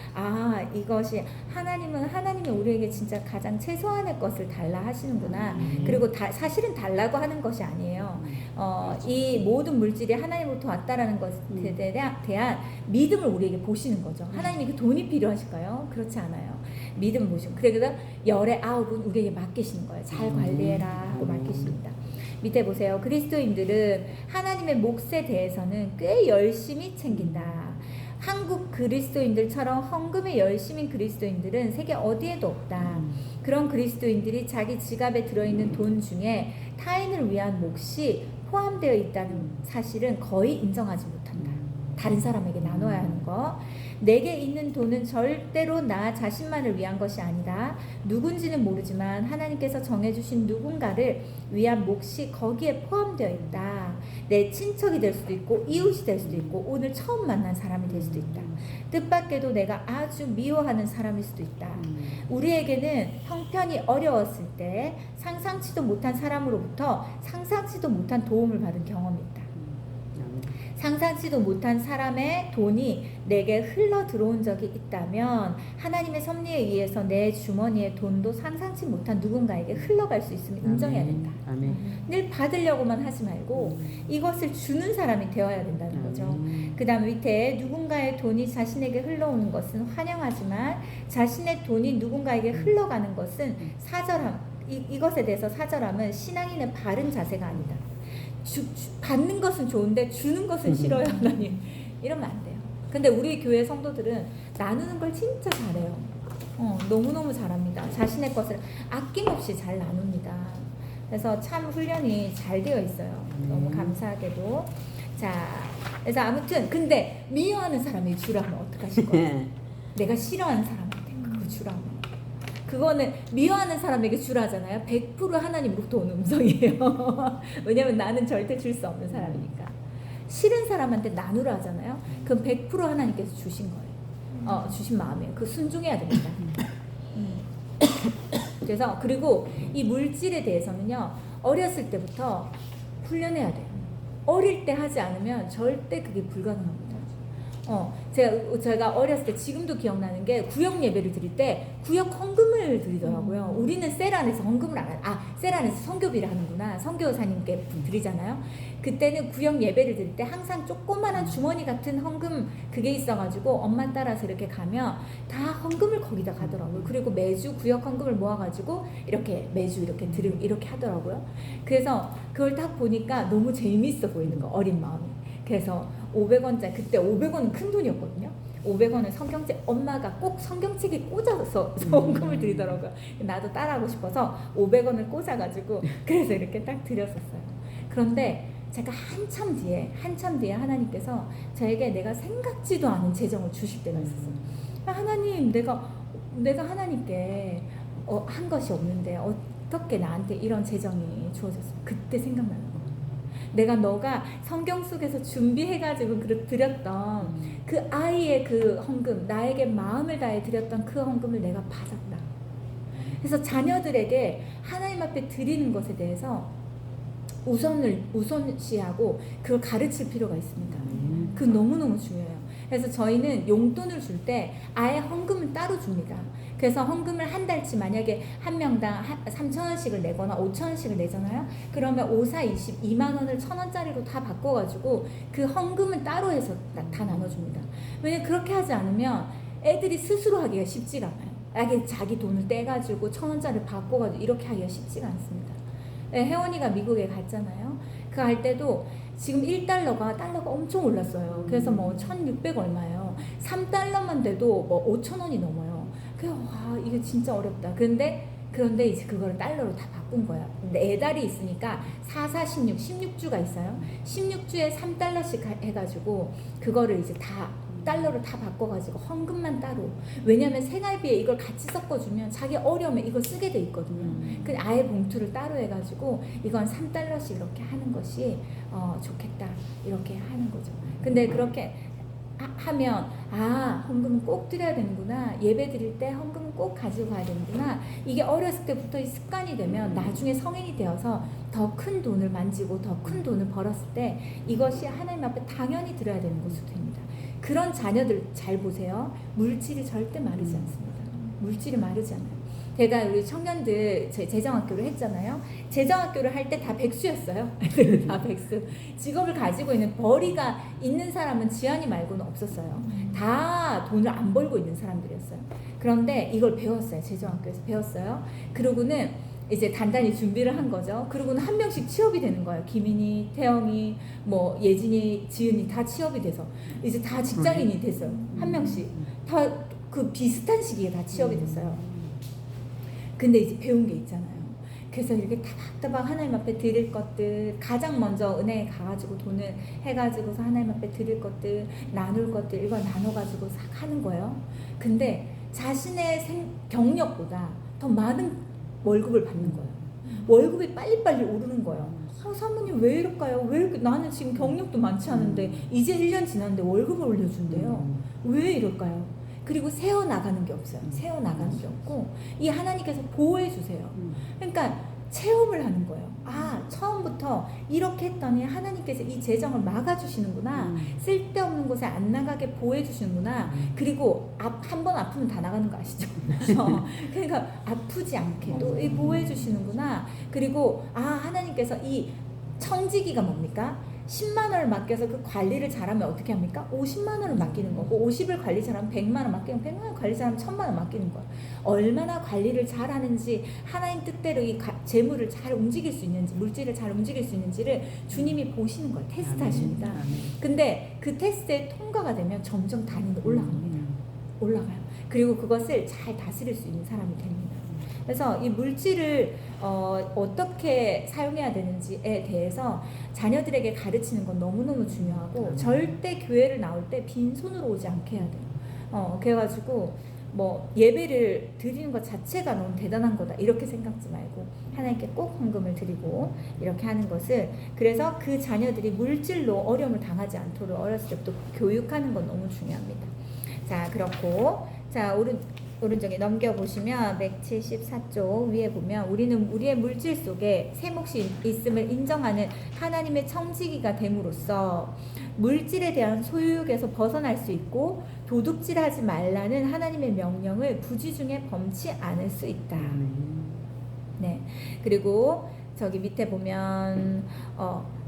이것이 하나님이 우리에게 진짜 가장 최소한의 것을 달라 하시는구나. 그리고 사실은 달라고 하는 것이 아니에요. 이 모든 물질이 하나님으로부터 왔다라는 것에 대한 믿음을 우리에게 보시는 거죠. 하나님이 그 돈이 필요하실까요? 그렇지 않아요. 믿음을 보시고 그래서 열의 9은 우리에게 맡기시는 거예요. 잘 관리해라 하고 맡기십니다. 밑에 보세요. 그리스도인들은 하나님의 몫에 대해서는 꽤 열심히 챙긴다. 한국 그리스도인들처럼 헌금에 열심인 그리스도인들은 세계 어디에도 없다. 그런 그리스도인들이 자기 지갑에 들어있는 돈 중에 타인을 위한 몫이 포함되어 있다는 사실은 거의 인정하지 못한다. 다른 사람에게 나눠야 하는 거. 내게 있는 돈은 절대로 나 자신만을 위한 것이 아니다. 누군지는 모르지만 하나님께서 정해주신 누군가를 위한 몫이 거기에 포함되어 있다. 내 친척이 될 수도 있고 이웃이 될 수도 있고 오늘 처음 만난 사람이 될 수도 있다. 뜻밖에도 내가 아주 미워하는 사람일 수도 있다. 우리에게는 형편이 어려웠을 때 상상치도 못한 사람으로부터 상상치도 못한 도움을 받은 경험이 있다. 상상치도 못한 사람의 돈이 내게 흘러 들어온 적이 있다면 하나님의 섭리에 의해서 내 주머니의 돈도 상상치 못한 누군가에게 흘러갈 수 있음을 인정해야 된다. 늘 받으려고만 하지 말고 이것을 주는 사람이 되어야 된다는 거죠. 그 다음 밑에 누군가의 돈이 자신에게 흘러오는 것은 환영하지만 자신의 돈이 누군가에게 흘러가는 것은 사절함. 이것에 대해서 사절함은 신앙인의 바른 자세가 아니다. 받는 것은 좋은데 주는 것은 싫어요. 하나님 이러면 안 돼요. 근데 우리 교회 성도들은 나누는 걸 진짜 잘해요. 너무너무 잘합니다. 자신의 것을 아낌없이 잘 나눕니다. 그래서 참 훈련이 잘 되어 있어요. 너무 감사하게도. 자, 그래서 아무튼 근데 미워하는 사람이 주라면 어떡하실 거예요? 내가 싫어하는 사람한테 그거 주라면 그거는 미워하는 사람에게 주라잖아요. 100% 하나님으로부터 오는 음성이에요. 왜냐면 나는 절대 줄 수 없는 사람이니까. 싫은 사람한테 나누라 하잖아요. 그럼 100% 하나님께서 주신 거예요. 주신 마음이에요. 그 순종해야 됩니다. 그래서 그리고 이 물질에 대해서는요. 어렸을 때부터 훈련해야 돼요. 어릴 때 하지 않으면 절대 그게 불가능합니다. 제가 어렸을 때 지금도 기억나는 게 구역 예배를 드릴 때 구역 헌금을 드리더라고요. 우리는 셀 안에서 헌금을 안 셀 안에서 선교비를 하는구나. 선교사님께 드리잖아요. 그때는 구역 예배를 드릴 때 항상 조그만한 주머니 같은 헌금 그게 있어가지고 엄마 따라서 이렇게 가면 다 헌금을 거기다 가더라고요. 그리고 매주 구역 헌금을 모아가지고 이렇게 매주 이렇게 하더라고요. 그래서 그걸 딱 보니까 너무 재미있어 보이는 거 어린 마음이. 그래서 500원짜리 그때 500원은 큰 돈이었거든요. 500원을 성경책 엄마가 꼭 성경책에 꽂아서 헌금을 드리더라고요. 나도 따라하고 싶어서 500원을 꽂아가지고 그래서 이렇게 딱 드렸었어요. 그런데 제가 한참 뒤에 하나님께서 저에게 내가 생각지도 않은 재정을 주실 때가 있었어요. 하나님 내가 하나님께 한 것이 없는데 어떻게 나한테 이런 재정이 주어졌어? 그때 생각나는 거예요. 너가 성경 속에서 준비해가지고 드렸던 그 아이의 그 헌금, 나에게 마음을 다해 드렸던 그 헌금을 내가 받았다. 그래서 자녀들에게 하나님 앞에 드리는 것에 대해서 우선시하고 그걸 가르칠 필요가 있습니다. 그 너무너무 중요해요. 그래서 저희는 용돈을 줄 때 아예 헌금은 따로 줍니다. 그래서 헌금을 한 달치 만약에 한 명당 3,000원씩을 내거나 5,000원씩을 내잖아요. 그러면 5, 4, 20, 2만 원을 1,000원짜리로 다 바꿔가지고 그 헌금은 따로 해서 다 나눠줍니다. 왜냐면 그렇게 하지 않으면 애들이 스스로 하기가 쉽지가 않아요. 자기 돈을 떼가지고 1,000원짜리 바꿔가지고 이렇게 하기가 쉽지가 않습니다. 혜원이가 미국에 갔잖아요. 그 할 때도 지금 1달러가 엄청 올랐어요. 그래서 뭐 1,600 얼마예요. 3달러만 돼도 뭐 5,000원이 넘어요. 그래서 와 이게 진짜 어렵다. 그런데 이제 그거를 달러로 다 바꾼 거야. 4달이 있으니까 4, 4, 16, 16주가 있어요. 16주에 3달러씩 해가지고 그거를 이제 다 달러로 다 바꿔가지고 헌금만 따로. 왜냐면 생활비에 이걸 같이 섞어주면 자기 어려우면 이걸 쓰게 돼 있거든요. 그 아예 봉투를 따로 해가지고 이건 3달러씩 이렇게 하는 것이 좋겠다 이렇게 하는 거죠. 근데 그렇게 하면 헌금은 꼭 드려야 되는구나. 예배 드릴 때 헌금은 꼭 가지고 가야 되는구나. 이게 어렸을 때부터 이 습관이 되면 나중에 성인이 되어서 더 큰 돈을 만지고 더 큰 돈을 벌었을 때 이것이 하나님 앞에 당연히 드려야 되는 것으로 됩니다. 그런 자녀들 잘 보세요. 물질이 절대 마르지 않습니다. 물질이 마르지 않아요. 제가 우리 청년들 재정학교를 했잖아요. 재정학교를 할 때 다 백수였어요. 다 백수. 직업을 가지고 있는 벌이가 있는 사람은 지안이 말고는 없었어요. 다 돈을 안 벌고 있는 사람들이었어요. 그런데 이걸 배웠어요. 재정학교에서 배웠어요. 그러고는 이제 단단히 준비를 한 거죠. 그러고는 한 명씩 취업이 되는 거예요. 김인이, 태영이, 뭐 예진이, 지은이 다 취업이 돼서 이제 다 직장인이 됐어요. 한 명씩 다 그 비슷한 시기에 다 취업이 됐어요. 근데 이제 배운 게 있잖아요. 그래서 이렇게 타박타박 하나님 앞에 드릴 것들, 가장 먼저 은행에 가가지고 돈을 해가지고서 하나님 앞에 드릴 것들, 나눌 것들 이걸 나눠가지고 싹 하는 거예요. 근데 자신의 경력보다 더 많은 월급을 받는 거예요. 월급이 빨리빨리 오르는 거예요. 사모님 왜 이럴까요? 왜 이렇게 나는 지금 경력도 많지 않은데 이제 1년 지났는데 월급을 올려준대요. 왜 이럴까요? 그리고 세어나가는 게 없어요. 세어나가는 게 없고 이 하나님께서 보호해 주세요. 그러니까 체험을 하는 거예요. 처음부터 이렇게 했더니 하나님께서 이 재정을 막아주시는구나. 쓸데없는 곳에 안 나가게 보호해 주시는구나. 그리고 한 번 아프면 다 나가는 거 아시죠? 그러니까 아프지 않게 또 보호해 주시는구나. 그리고 하나님께서 이 청지기가 뭡니까? 10만 원을 맡겨서 그 관리를 잘하면 어떻게 합니까? 50만 원을 맡기는 거고 50을 관리 잘하면 100만 원 맡기면 100만 원 관리 잘하면 1000만 원 맡기는 거야. 얼마나 관리를 잘하는지 하나님 뜻대로 이 재물을 잘 움직일 수 있는지 물질을 잘 움직일 수 있는지를 주님이 보시는 거예요. 테스트하십니다. 근데 그 테스트에 통과가 되면 점점 단위는 올라갑니다. 올라가요. 그리고 그것을 잘 다스릴 수 있는 사람이 됩니다. 그래서 이 물질을 어떻게 사용해야 되는지에 대해서 자녀들에게 가르치는 건 너무너무 중요하고 절대 교회를 나올 때 빈손으로 오지 않게 해야 돼요. 그래가지고 뭐 예배를 드리는 것 자체가 너무 대단한 거다 이렇게 생각지 말고 하나님께 꼭 헌금을 드리고 이렇게 하는 것을 그래서 그 자녀들이 물질로 어려움을 당하지 않도록 어렸을 때부터 교육하는 건 너무 중요합니다. 자 그렇고 자 오른쪽에 넘겨보시면 174쪽 위에 보면 우리는 우리의 물질 속에 새 몫이 있음을 인정하는 하나님의 청지기가 됨으로써 물질에 대한 소유욕에서 벗어날 수 있고 도둑질하지 말라는 하나님의 명령을 부지중에 범치 않을 수 있다. 네. 그리고 저기 밑에 보면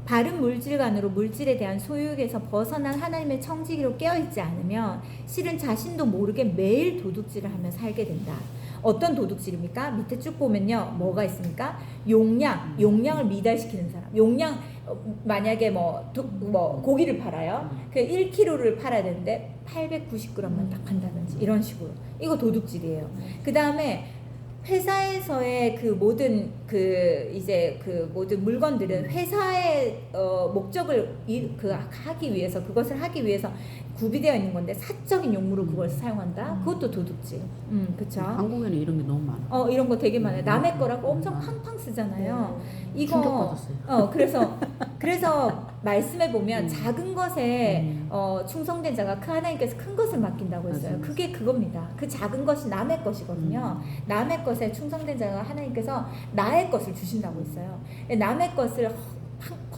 바른 물질관으로 물질에 대한 소유욕에서 벗어난 하나님의 청지기로 깨어있지 않으면 실은 자신도 모르게 매일 도둑질을 하며 살게 된다. 어떤 도둑질입니까? 밑에 쭉 보면요. 뭐가 있습니까? 용량을 미달시키는 사람. 만약에 고기를 팔아요. 그 1kg를 팔아야 되는데 890g만 딱 판다든지 이런 식으로. 이거 도둑질이에요. 그 다음에 회사에서의 그 모든 모든 물건들은 회사의 목적을 하기 위해서 그것을 하기 위해서 구비되어 있는 건데 사적인 용무로 그걸 사용한다. 그것도 도둑질. 그렇죠. 한국에는 이런 게 너무 많아. 이런 거 되게 많아요. 남의 거라고 엄청 팡팡 쓰잖아요. 이거 충격받았어요. 그래서 말씀해 보면 작은 것에 충성된 자가 하나님께서 큰 것을 맡긴다고 했어요. 맞아요. 그게 그겁니다. 그 작은 것이 남의 것이거든요. 남의 것에 충성된 자가 하나님께서 나의 것을 주신다고 했어요. 남의 것을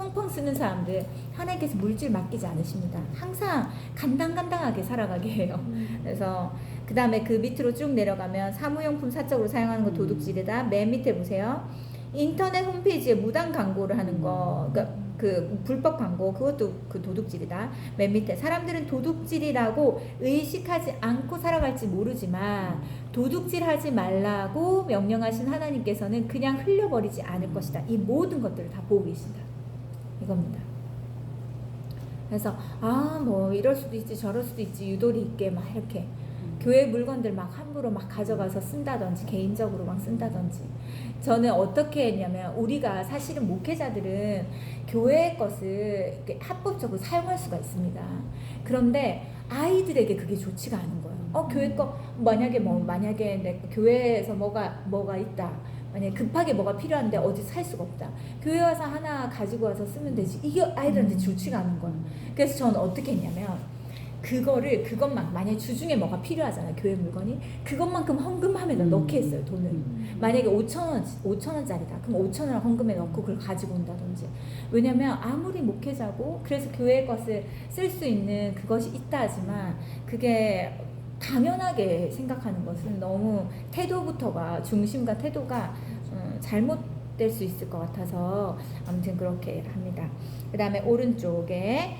펑펑 쓰는 사람들 하나님께서 물질 맡기지 않으십니다. 항상 간당간당하게 살아가게 해요. 그래서 그 다음에 그 밑으로 쭉 내려가면 사무용품 사적으로 사용하는 거 도둑질이다. 맨 밑에 보세요. 인터넷 홈페이지에 무단 광고를 하는 거, 그러니까 그 불법 광고, 그것도 그 도둑질이다. 맨 밑에 사람들은 도둑질이라고 의식하지 않고 살아갈지 모르지만 도둑질하지 말라고 명령하신 하나님께서는 그냥 흘려버리지 않을 것이다. 이 모든 것들을 다 보고 계신다. 이겁니다. 그래서 뭐 이럴 수도 있지 저럴 수도 있지 유도리 있게 막 이렇게 교회 물건들 막 함부로 막 가져가서 쓴다든지 개인적으로 막 쓴다든지. 저는 어떻게 했냐면 우리가 사실은 목회자들은 교회의 것을 이렇게 합법적으로 사용할 수가 있습니다. 그런데 아이들에게 그게 좋지가 않은 거예요. 교회 거 만약에 내 교회에서 뭐가 있다. 만약에 급하게 뭐가 필요한데 어디 살 수가 없다. 교회 와서 하나 가지고 와서 쓰면 되지. 이게 아이들한테 좋지가 않은 거예요. 그래서 저는 어떻게 했냐면 그것만 만약에 주중에 뭐가 필요하잖아요. 교회 물건이 그것만큼 헌금함에다 넣게 했어요. 돈을 만약에 5,000원짜리다 그럼 5,000원을 헌금에 넣고 그걸 가지고 온다든지. 왜냐면 아무리 목회자고 그래서 교회 것을 쓸 수 있는 그것이 있다 하지만 그게 당연하게 생각하는 것은 너무 태도부터가 중심과 태도가 잘못될 수 있을 것 같아서 아무튼 그렇게 합니다. 그 다음에 오른쪽에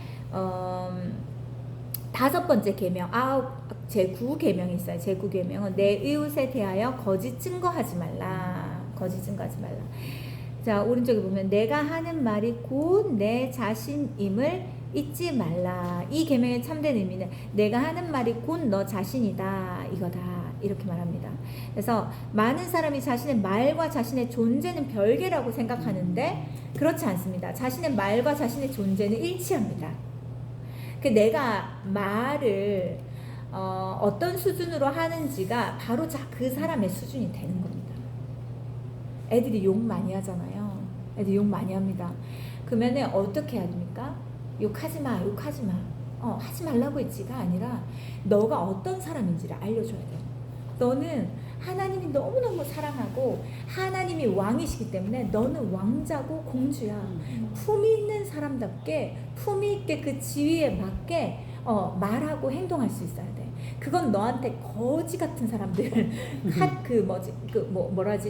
5번째 계명, 제9계명이 있어요. 제9계명은 내 이웃에 대하여 거짓 증거하지 말라. 거짓 증거하지 말라. 자, 오른쪽에 보면 내가 하는 말이 곧 내 자신임을 잊지 말라. 이 계명의 참된 의미는 내가 하는 말이 곧 너 자신이다. 이거다. 이렇게 말합니다. 그래서 많은 사람이 자신의 말과 자신의 존재는 별개라고 생각하는데 그렇지 않습니다. 자신의 말과 자신의 존재는 일치합니다. 내가 말을 어떤 수준으로 하는지가 바로 그 사람의 수준이 되는 겁니다. 애들이 욕 많이 하잖아요. 애들 욕 많이 합니다. 그러면 어떻게 해야 됩니까? 욕하지 마. 하지 말라고 했지가 아니라 너가 어떤 사람인지를 알려줘야 돼요. 너는 하나님이 너무너무 사랑하고 하나님이 왕이시기 때문에 너는 왕자고 공주야. 품위 있는 사람답게 품위 있게 그 지위에 맞게 말하고 행동할 수 있어야 돼. 그건 너한테 거지 같은 사람들,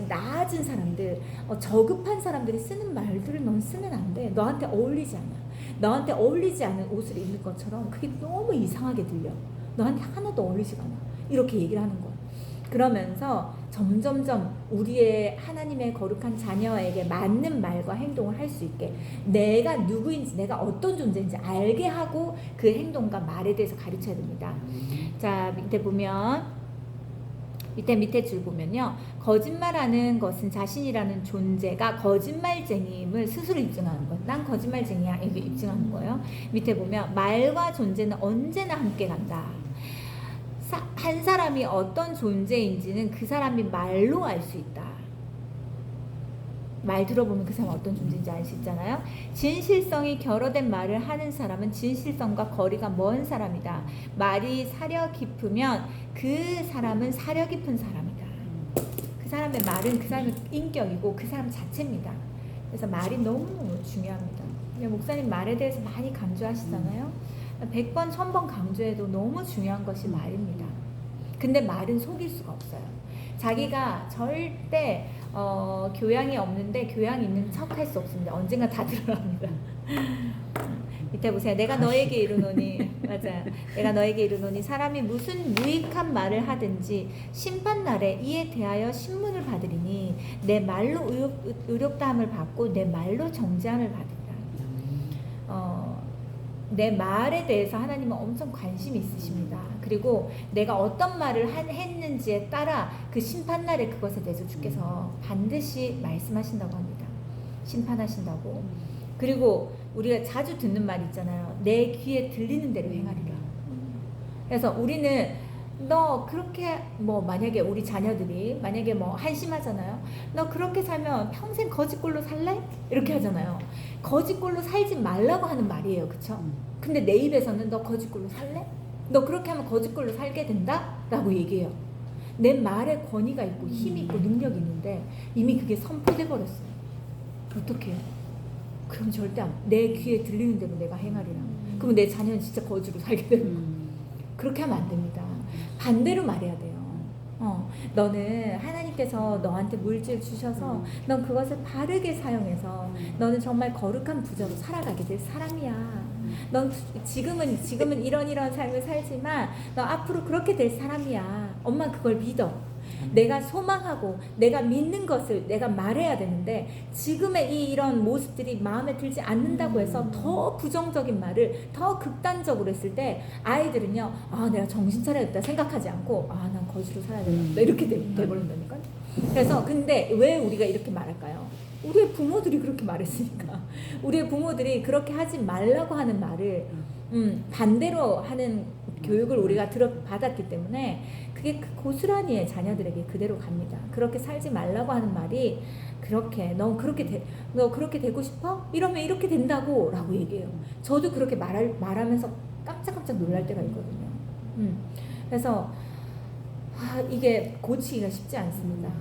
낮은 사람들, 저급한 사람들이 쓰는 말들을 넌 쓰면 안 돼. 너한테 어울리지 않아. 너한테 어울리지 않은 옷을 입는 것처럼 그게 너무 이상하게 들려. 너한테 하나도 어울리지가 않아. 이렇게 얘기를 하는 거야. 그러면서 점점점 우리의 하나님의 거룩한 자녀에게 맞는 말과 행동을 할 수 있게 내가 누구인지 내가 어떤 존재인지 알게 하고 그 행동과 말에 대해서 가르쳐야 됩니다. 자, 밑에 줄 보면요. 거짓말하는 것은 자신이라는 존재가 거짓말쟁이임을 스스로 입증하는 거예요. 난 거짓말쟁이야. 이렇게 입증하는 거예요. 밑에 보면 말과 존재는 언제나 함께 간다. 한 사람이 어떤 존재인지는 그 사람이 말로 알 수 있다. 말 들어보면 그 사람 어떤 존재인지 알 수 있잖아요. 진실성이 결여된 말을 하는 사람은 진실성과 거리가 먼 사람이다. 말이 사려 깊으면 그 사람은 사려 깊은 사람이다. 그 사람의 말은 그 사람의 인격이고 그 사람 자체입니다. 그래서 말이 너무너무 중요합니다. 목사님 말에 대해서 많이 강조하시잖아요. 100번, 1000번 강조해도 너무 중요한 것이 말입니다. 근데 말은 속일 수가 없어요. 자기가 절대 교양이 없는데 교양 있는 척 할 수 없습니다. 언젠가 다 드러납니다. 밑에 보세요. 내가 너에게 이르노니 맞아요. 내가 너에게 이르노니 사람이 무슨 유익한 말을 하든지 심판날에 이에 대하여 신문을 받으리니 내 말로 의롭다함을 받고 내 말로 정죄함을 받으리라. 내 말에 대해서 하나님은 엄청 관심이 있으십니다. 그리고 내가 어떤 말을 했는지에 따라 그 심판날에 그것에 대해서 주께서 반드시 말씀하신다고 합니다. 심판하신다고. 그리고 우리가 자주 듣는 말 있잖아요. 내 귀에 들리는 대로 행하리라. 그래서 우리는 너 그렇게 만약에 우리 자녀들이 만약에 한심하잖아요. 너 그렇게 살면 평생 거짓골로 살래? 이렇게 하잖아요. 거짓골로 살지 말라고 하는 말이에요. 그쵸? 근데 내 입에서는 너 거짓골로 살래? 너 그렇게 하면 거짓골로 살게 된다? 라고 얘기해요. 내 말에 권위가 있고 힘이 있고 능력이 있는데 이미 그게 선포돼 버렸어요. 어떻게 해요? 그럼 절대 내 귀에 들리는 대로 내가 행하리라. 그러면 내 자녀는 진짜 거지로 살게 되는 거야. 그렇게 하면 안 됩니다. 반대로 말해야 돼요. 너는 하나님께서 너한테 물질 주셔서 넌 그것을 바르게 사용해서 너는 정말 거룩한 부자로 살아가게 될 사람이야. 넌 지금은 이런 삶을 살지만 너 앞으로 그렇게 될 사람이야. 엄마 그걸 믿어. 내가 소망하고 내가 믿는 것을 내가 말해야 되는데 지금의 이런 모습들이 마음에 들지 않는다고 해서 더 부정적인 말을 더 극단적으로 했을 때 아이들은요, 내가 정신 차려야겠다 생각하지 않고 난 거지로 살아야 되겠다 이렇게 돼버린다니까. 그래서 근데 왜 우리가 이렇게 말할까요? 우리의 부모들이 그렇게 말했으니까. 우리의 부모들이 그렇게 하지 말라고 하는 말을 반대로 하는 교육을 우리가 받았기 때문에 그게 고스란히 자녀들에게 그대로 갑니다. 그렇게 살지 말라고 하는 말이 그렇게 너 그렇게 되고 싶어? 이러면 이렇게 된다고 라고 얘기해요. 저도 그렇게 말하면서 깜짝깜짝 놀랄 때가 있거든요. 그래서 이게 고치기가 쉽지 않습니다.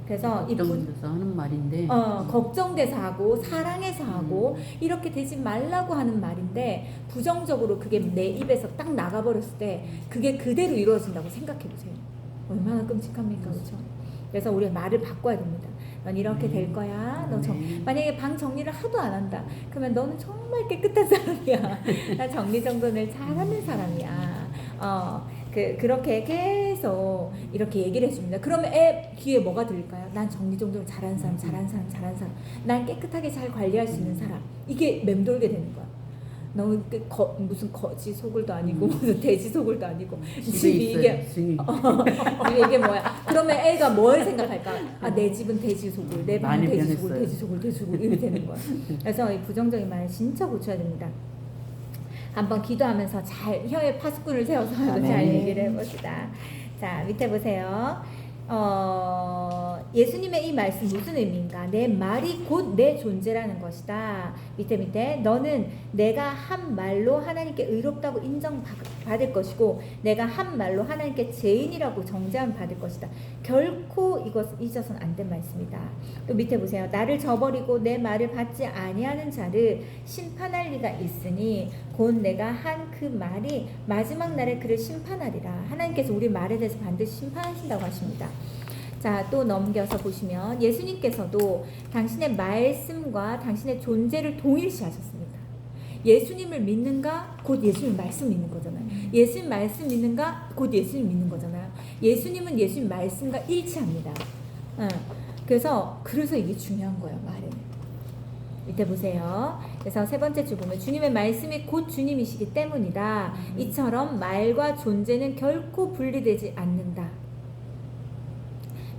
그래서 걱정돼서 하는 말인데 걱정돼서 하고 사랑해서 하고 이렇게 되지 말라고 하는 말인데 부정적으로 그게 내 입에서 딱 나가버렸을 때 그게 그대로 이루어진다고 생각해보세요. 얼마나 끔찍합니까? 그렇죠? 그래서 우리 말을 바꿔야 됩니다. 넌 이렇게 될 거야. 만약에 방 정리를 하도 안 한다. 그러면 너는 정말 깨끗한 사람이야. 나 정리정돈을 잘하는 사람이야. 그렇게 계속 이렇게 얘기를 해줍니다. 그러면 애 귀에 뭐가 들릴까요? 난 정리정돈을 잘하는 사람. 난 깨끗하게 잘 관리할 수 있는 사람. 이게 맴돌게 되는 거야. 너무 무슨 거지 소굴도 아니고 무슨 돼지 소굴도 아니고 집이 이게 이게 뭐야? 그러면 애가 뭘 생각할까? 내 집은 돼지 소굴, 내 방은 돼지 소굴 이렇게 되는 거야. 그래서 이 부정적인 말 진짜 고쳐야 됩니다. 한번 기도하면서 잘 혀에 파수꾼을 세워서 잘 얘기를 해봅시다. 자, 밑에 보세요. 예수님의 이 말씀 무슨 의미인가? 내 말이 곧 내 존재라는 것이다. 밑에 너는 내가 한 말로 하나님께 의롭다고 인정받을 것이고 내가 한 말로 하나님께 죄인이라고 정죄함 받을 것이다. 결코 이것 잊어서는 안 된 말씀이다. 또 밑에 보세요. 나를 저버리고 내 말을 받지 아니하는 자를 심판할 리가 있으니 곧 내가 한 그 말이 마지막 날에 그를 심판하리라. 하나님께서 우리 말에 대해서 반드시 심판하신다고 하십니다. 자, 또 넘겨서 보시면 예수님께서도 당신의 말씀과 당신의 존재를 동일시하셨습니다. 예수님을 믿는가? 곧 예수님 말씀 믿는 거잖아요. 예수님 말씀 믿는가? 곧 예수님 믿는 거잖아요. 예수님은 예수님 말씀과 일치합니다. 그래서 이게 중요한 거예요, 말은. 밑에 보세요. 그래서 세 번째 줄 보면 주님의 말씀이 곧 주님이시기 때문이다. 이처럼 말과 존재는 결코 분리되지 않는다.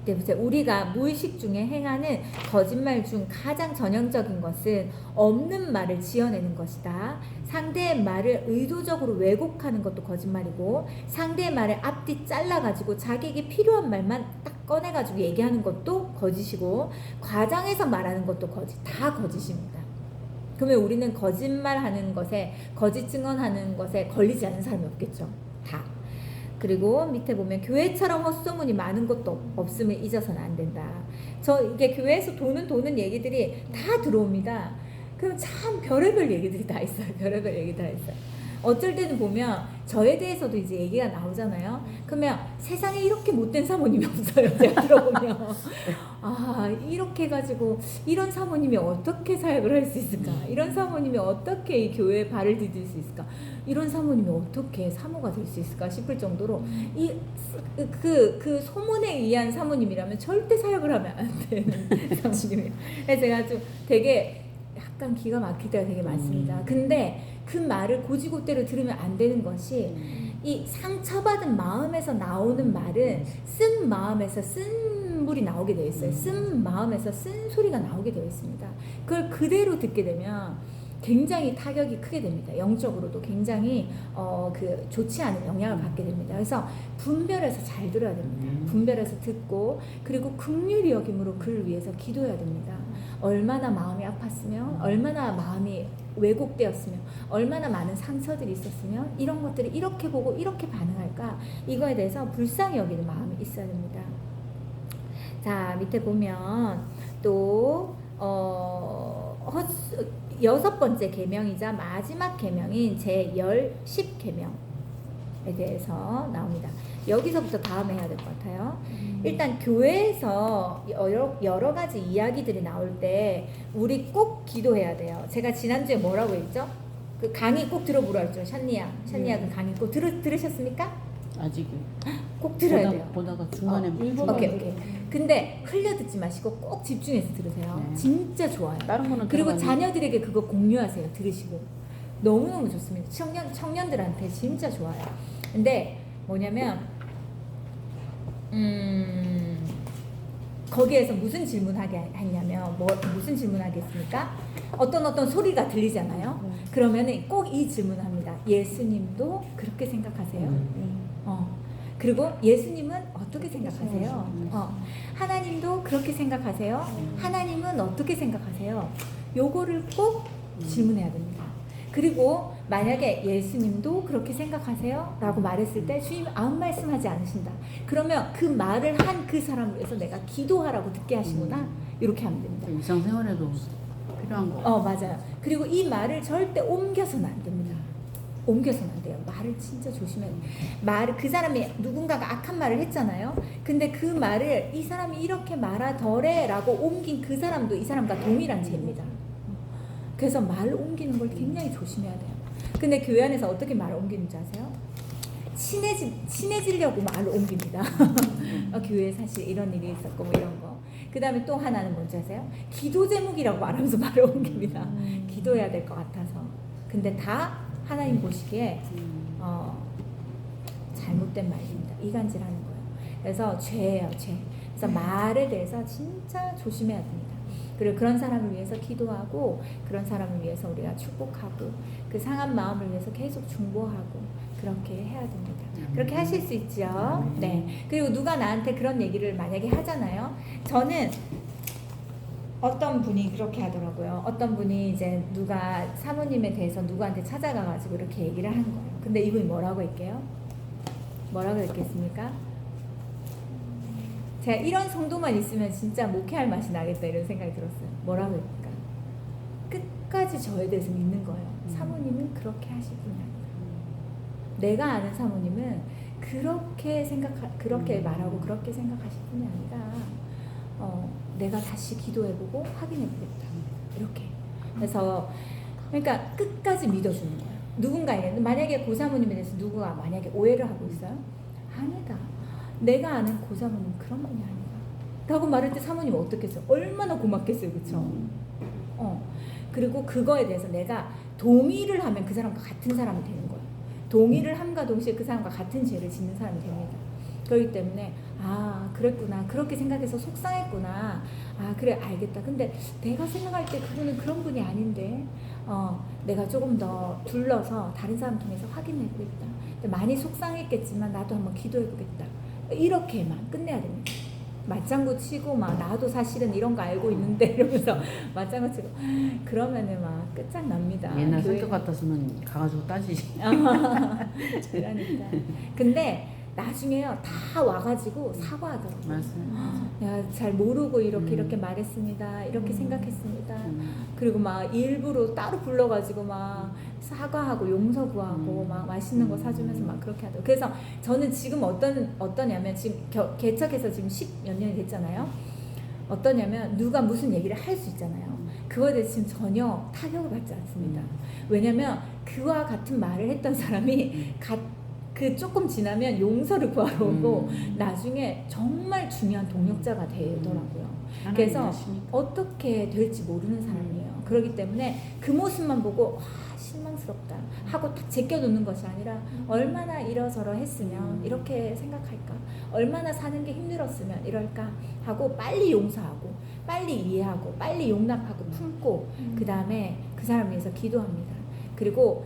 보세요. 우리가 무의식 중에 행하는 거짓말 중 가장 전형적인 것은 없는 말을 지어내는 것이다. 상대의 말을 의도적으로 왜곡하는 것도 거짓말이고 상대의 말을 앞뒤 잘라가지고 자기에게 필요한 말만 딱 꺼내가지고 얘기하는 것도 거짓이고 과장해서 말하는 것도 다 거짓입니다. 그러면 우리는 거짓말하는 것에 거짓 증언하는 것에 걸리지 않는 사람이 없겠죠. 다. 그리고 밑에 보면 교회처럼 헛소문이 많은 것도 없음을 잊어서는 안 된다. 이게 교회에서 도는 얘기들이 다 들어옵니다. 그럼 참 별의별 얘기들이 다 있어요. 어쩔 때는 보면 저에 대해서도 이제 얘기가 나오잖아요. 그러면 세상에 이렇게 못된 사모님이 없어요. 제가 들어보면 이렇게 해가지고 이런 사모님이 어떻게 사역을 할 수 있을까? 이런 사모님이 어떻게 이 교회에 발을 디딜 수 있을까? 이런 사모님이 어떻게 사모가 될 수 있을까 싶을 정도로 그 소문에 의한 사모님이라면 절대 사역을 하면 안 되는 사모님이에요. 그래서 제가 좀 되게 약간 기가 막힐 때가 되게 많습니다. 근데 그 말을 고지고대로 들으면 안 되는 것이 이 상처받은 마음에서 나오는 말은 쓴 마음에서 쓴 물이 나오게 되어 있어요. 쓴 마음에서 쓴 소리가 나오게 되어 있습니다. 그걸 그대로 듣게 되면 굉장히 타격이 크게 됩니다. 영적으로도 굉장히 좋지 않은 영향을 받게 됩니다. 그래서 분별해서 잘 들어야 됩니다. 분별해서 듣고 그리고 긍휼히 여김으로 그를 위해서 기도해야 됩니다. 얼마나 마음이 아팠으면 얼마나 마음이 왜곡되었으면 얼마나 많은 상처들이 있었으면 이런 것들이 이렇게 보고 이렇게 반응할까 이거에 대해서 불쌍히 여기는 마음이 있어야 됩니다. 자 밑에 보면 또 6번째 계명이자 마지막 계명인 제10계명에 대해서 나옵니다. 여기서부터 다음에 해야 될 것 같아요. 일단 교회에서 여러 가지 이야기들이 나올 때 우리 꼭 기도해야 돼요. 제가 지난주에 뭐라고 했죠? 그 강의 꼭 들어보라 했죠. 샨니야 그 강의 꼭 들으셨습니까? 아직은 꼭 들어야 돼요. 보다가 중간에 오케이. 근데 흘려 듣지 마시고 꼭 집중해서 들으세요. 네. 진짜 좋아요. 다른 거는 그리고 들어가는- 자녀들에게 그거 공유하세요. 들으시고. 너무너무 좋습니다. 청년들한테 진짜 좋아요. 근데 뭐냐면 거기에서 무슨 질문하게 했냐면 무슨 질문하겠습니까? 어떤 소리가 들리잖아요. 그러면은 꼭 이 질문합니다. 예수님도 그렇게 생각하세요? 그리고 예수님은 어떻게 생각하세요? 하나님도 그렇게 생각하세요? 하나님은 어떻게 생각하세요? 요거를 꼭 질문해야 됩니다. 그리고 만약에 예수님도 그렇게 생각하세요? 라고 말했을 때 주님 아무 말씀하지 않으신다. 그러면 그 말을 한 그 사람을 위해서 내가 기도하라고 듣게 하시구나. 이렇게 하면 됩니다. 일상생활에도 필요한 거. 맞아요. 그리고 이 말을 절대 옮겨서는 안 됩니다. 옮겨서는 안 돼요. 말을 진짜 조심해야 돼요. 그 사람이 누군가가 악한 말을 했잖아요. 근데 그 말을 이 사람이 이렇게 말하더래 라고 옮긴 그 사람도 이 사람과 동일한 죄입니다. 그래서 말을 옮기는 걸 굉장히 조심해야 돼요. 근데 교회 안에서 어떻게 말을 옮기는지 아세요? 친해지려고 말을 옮깁니다. 교회에 사실 이런 일이 있었고 뭐 이런 거. 그 다음에 또 하나는 뭔지 아세요? 기도 제목이라고 말하면서 말을 옮깁니다. 기도해야 될 것 같아서. 근데 다 하나님 보시기에 잘못된 말입니다. 이간질하는 거예요. 그래서 죄예요, 죄. 그래서 말에 대해서 진짜 조심해야 됩니다. 그리고 그런 사람을 위해서 기도하고 그런 사람을 위해서 우리가 축복하고 그 상한 마음을 위해서 계속 중보하고 그렇게 해야 됩니다. 그렇게 하실 수 있죠. 네. 그리고 누가 나한테 그런 얘기를 만약에 하잖아요. 저는 어떤 분이 그렇게 하더라고요. 어떤 분이 이제 누가 사모님에 대해서 누구한테 찾아가가지고 이렇게 얘기를 한 거예요. 근데 이분이 뭐라고 할게요? 뭐라고 했겠습니까? 제가 이런 성도만 있으면 진짜 목회할 맛이 나겠다 이런 생각이 들었어요. 뭐라고 할까? 끝까지 저에 대해서 믿는 거예요. 사모님은 그렇게 하실 분이 아니다. 내가 아는 사모님은 그렇게 말하고 그렇게 생각하실 분이 아니라 내가 다시 기도해보고 확인해보겠다. 이렇게. 그래서 그러니까 끝까지 믿어주는 거예요. 누군가에게 만약에 고사모님에 대해서 누구가 만약에 오해를 하고 있어요? 아니다. 내가 아는 고사모님 그런 분이 아니다. 라고 말할 때 사모님 어떻겠어요? 얼마나 고맙겠어요, 그렇죠? 그리고 그거에 대해서 내가 동의를 하면 그 사람과 같은 사람이 되는 거예요. 동의를 함과 동시에 그 사람과 같은 죄를 짓는 사람이 됩니다. 그렇기 때문에 그랬구나, 그렇게 생각해서 속상했구나, 그래 알겠다. 근데 내가 생각할 때 그분은 그런 분이 아닌데 내가 조금 더 둘러서 다른 사람 통해서 확인해보겠다. 많이 속상했겠지만 나도 한번 기도해보겠다. 이렇게만 끝내야 됩니다. 맞장구 치고 막 나도 사실은 이런 거 알고 있는데 이러면서 맞장구 치고 그러면은 막 끝장납니다. 옛날 성격 같았으면 가가지고 따지지. 그러니까. 근데 나중에요 다 와가지고 사과하더라고요. 맞아요. 내가 잘 모르고 이렇게 말했습니다. 이렇게 생각했습니다. 그리고 막 일부러 따로 불러가지고 막 사과하고 용서 구하고 막 맛있는 거 사주면서 막 그렇게 하더라고요. 그래서 저는 지금 어떠냐면 지금 개척해서 지금 10몇 년이 됐잖아요. 어떠냐면 누가 무슨 얘기를 할 수 있잖아요. 그거에 대해서 지금 전혀 타격을 받지 않습니다. 왜냐면 그와 같은 말을 했던 사람이 조금 지나면 용서를 구하러 오고 나중에 정말 중요한 동역자가 되더라고요. 그래서 어떻게 될지 모르는 사람이에요. 그렇기 때문에 그 모습만 보고 실망스럽다 하고 딱 제껴놓는 것이 아니라 얼마나 이러저러 했으면 이렇게 생각할까, 얼마나 사는 게 힘들었으면 이럴까 하고 빨리 용서하고 빨리 이해하고 빨리 용납하고 품고 그 다음에 그 사람을 위해서 기도합니다. 그리고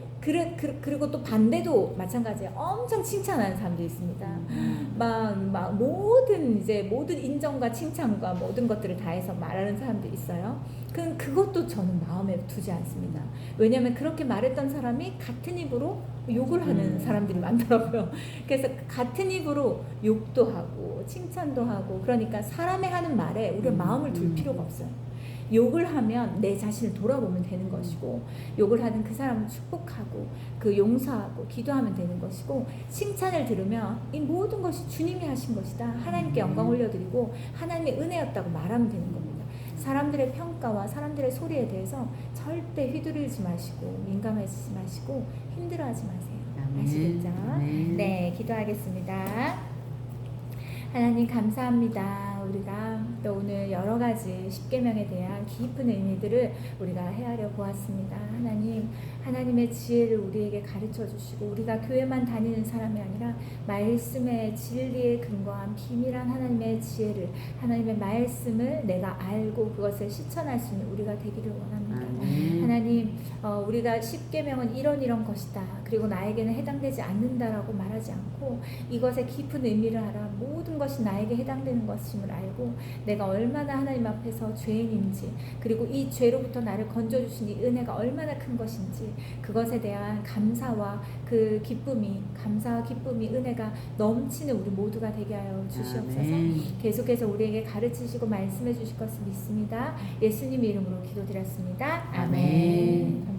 또 반대도 마찬가지예요. 엄청 칭찬하는 사람도 있습니다. 막 모든 인정과 칭찬과 모든 것들을 다해서 말하는 사람도 있어요. 그것도 저는 마음에 두지 않습니다. 왜냐하면 그렇게 말했던 사람이 같은 입으로 욕을 하는 사람들이 많더라고요. 그래서 같은 입으로 욕도 하고 칭찬도 하고 그러니까 사람이 하는 말에 우리가 마음을 둘 필요가 없어요. 욕을 하면 내 자신을 돌아보면 되는 것이고, 욕을 하는 그 사람을 축복하고 그 용서하고 기도하면 되는 것이고, 칭찬을 들으면 이 모든 것이 주님이 하신 것이다, 하나님께 영광 올려드리고 하나님의 은혜였다고 말하면 되는 겁니다. 사람들의 평가와 사람들의 소리에 대해서 절대 휘두르지 마시고 민감해지지 마시고 힘들어하지 마세요. 아시겠죠? 네, 기도하겠습니다. 하나님 감사합니다. 우리가 또 오늘 여러 가지 십계명에 대한 깊은 의미들을 우리가 헤아려 보았습니다. 하나님의 지혜를 우리에게 가르쳐 주시고, 우리가 교회만 다니는 사람이 아니라 말씀의 진리에 근거한 비밀한 하나님의 지혜를, 하나님의 말씀을 내가 알고 그것을 실천할 수 있는 우리가 되기를 원합니다. 하나님, 우리가 십계명은 이런 것이다, 그리고 나에게는 해당되지 않는다라고 말하지 않고 이것의 깊은 의미를 알아 모든 것이 나에게 해당되는 것임을 알고 내가 얼마나 하나님 앞에서 죄인인지, 그리고 이 죄로부터 나를 건져주신 이 은혜가 얼마나 큰 것인지, 그것에 대한 감사와 그 기쁨이, 은혜가 넘치는 우리 모두가 되게 하여 주시옵소서. 계속해서 우리에게 가르치시고 말씀해 주실 것을 믿습니다. 예수님 이름으로 기도드렸습니다. 아멘.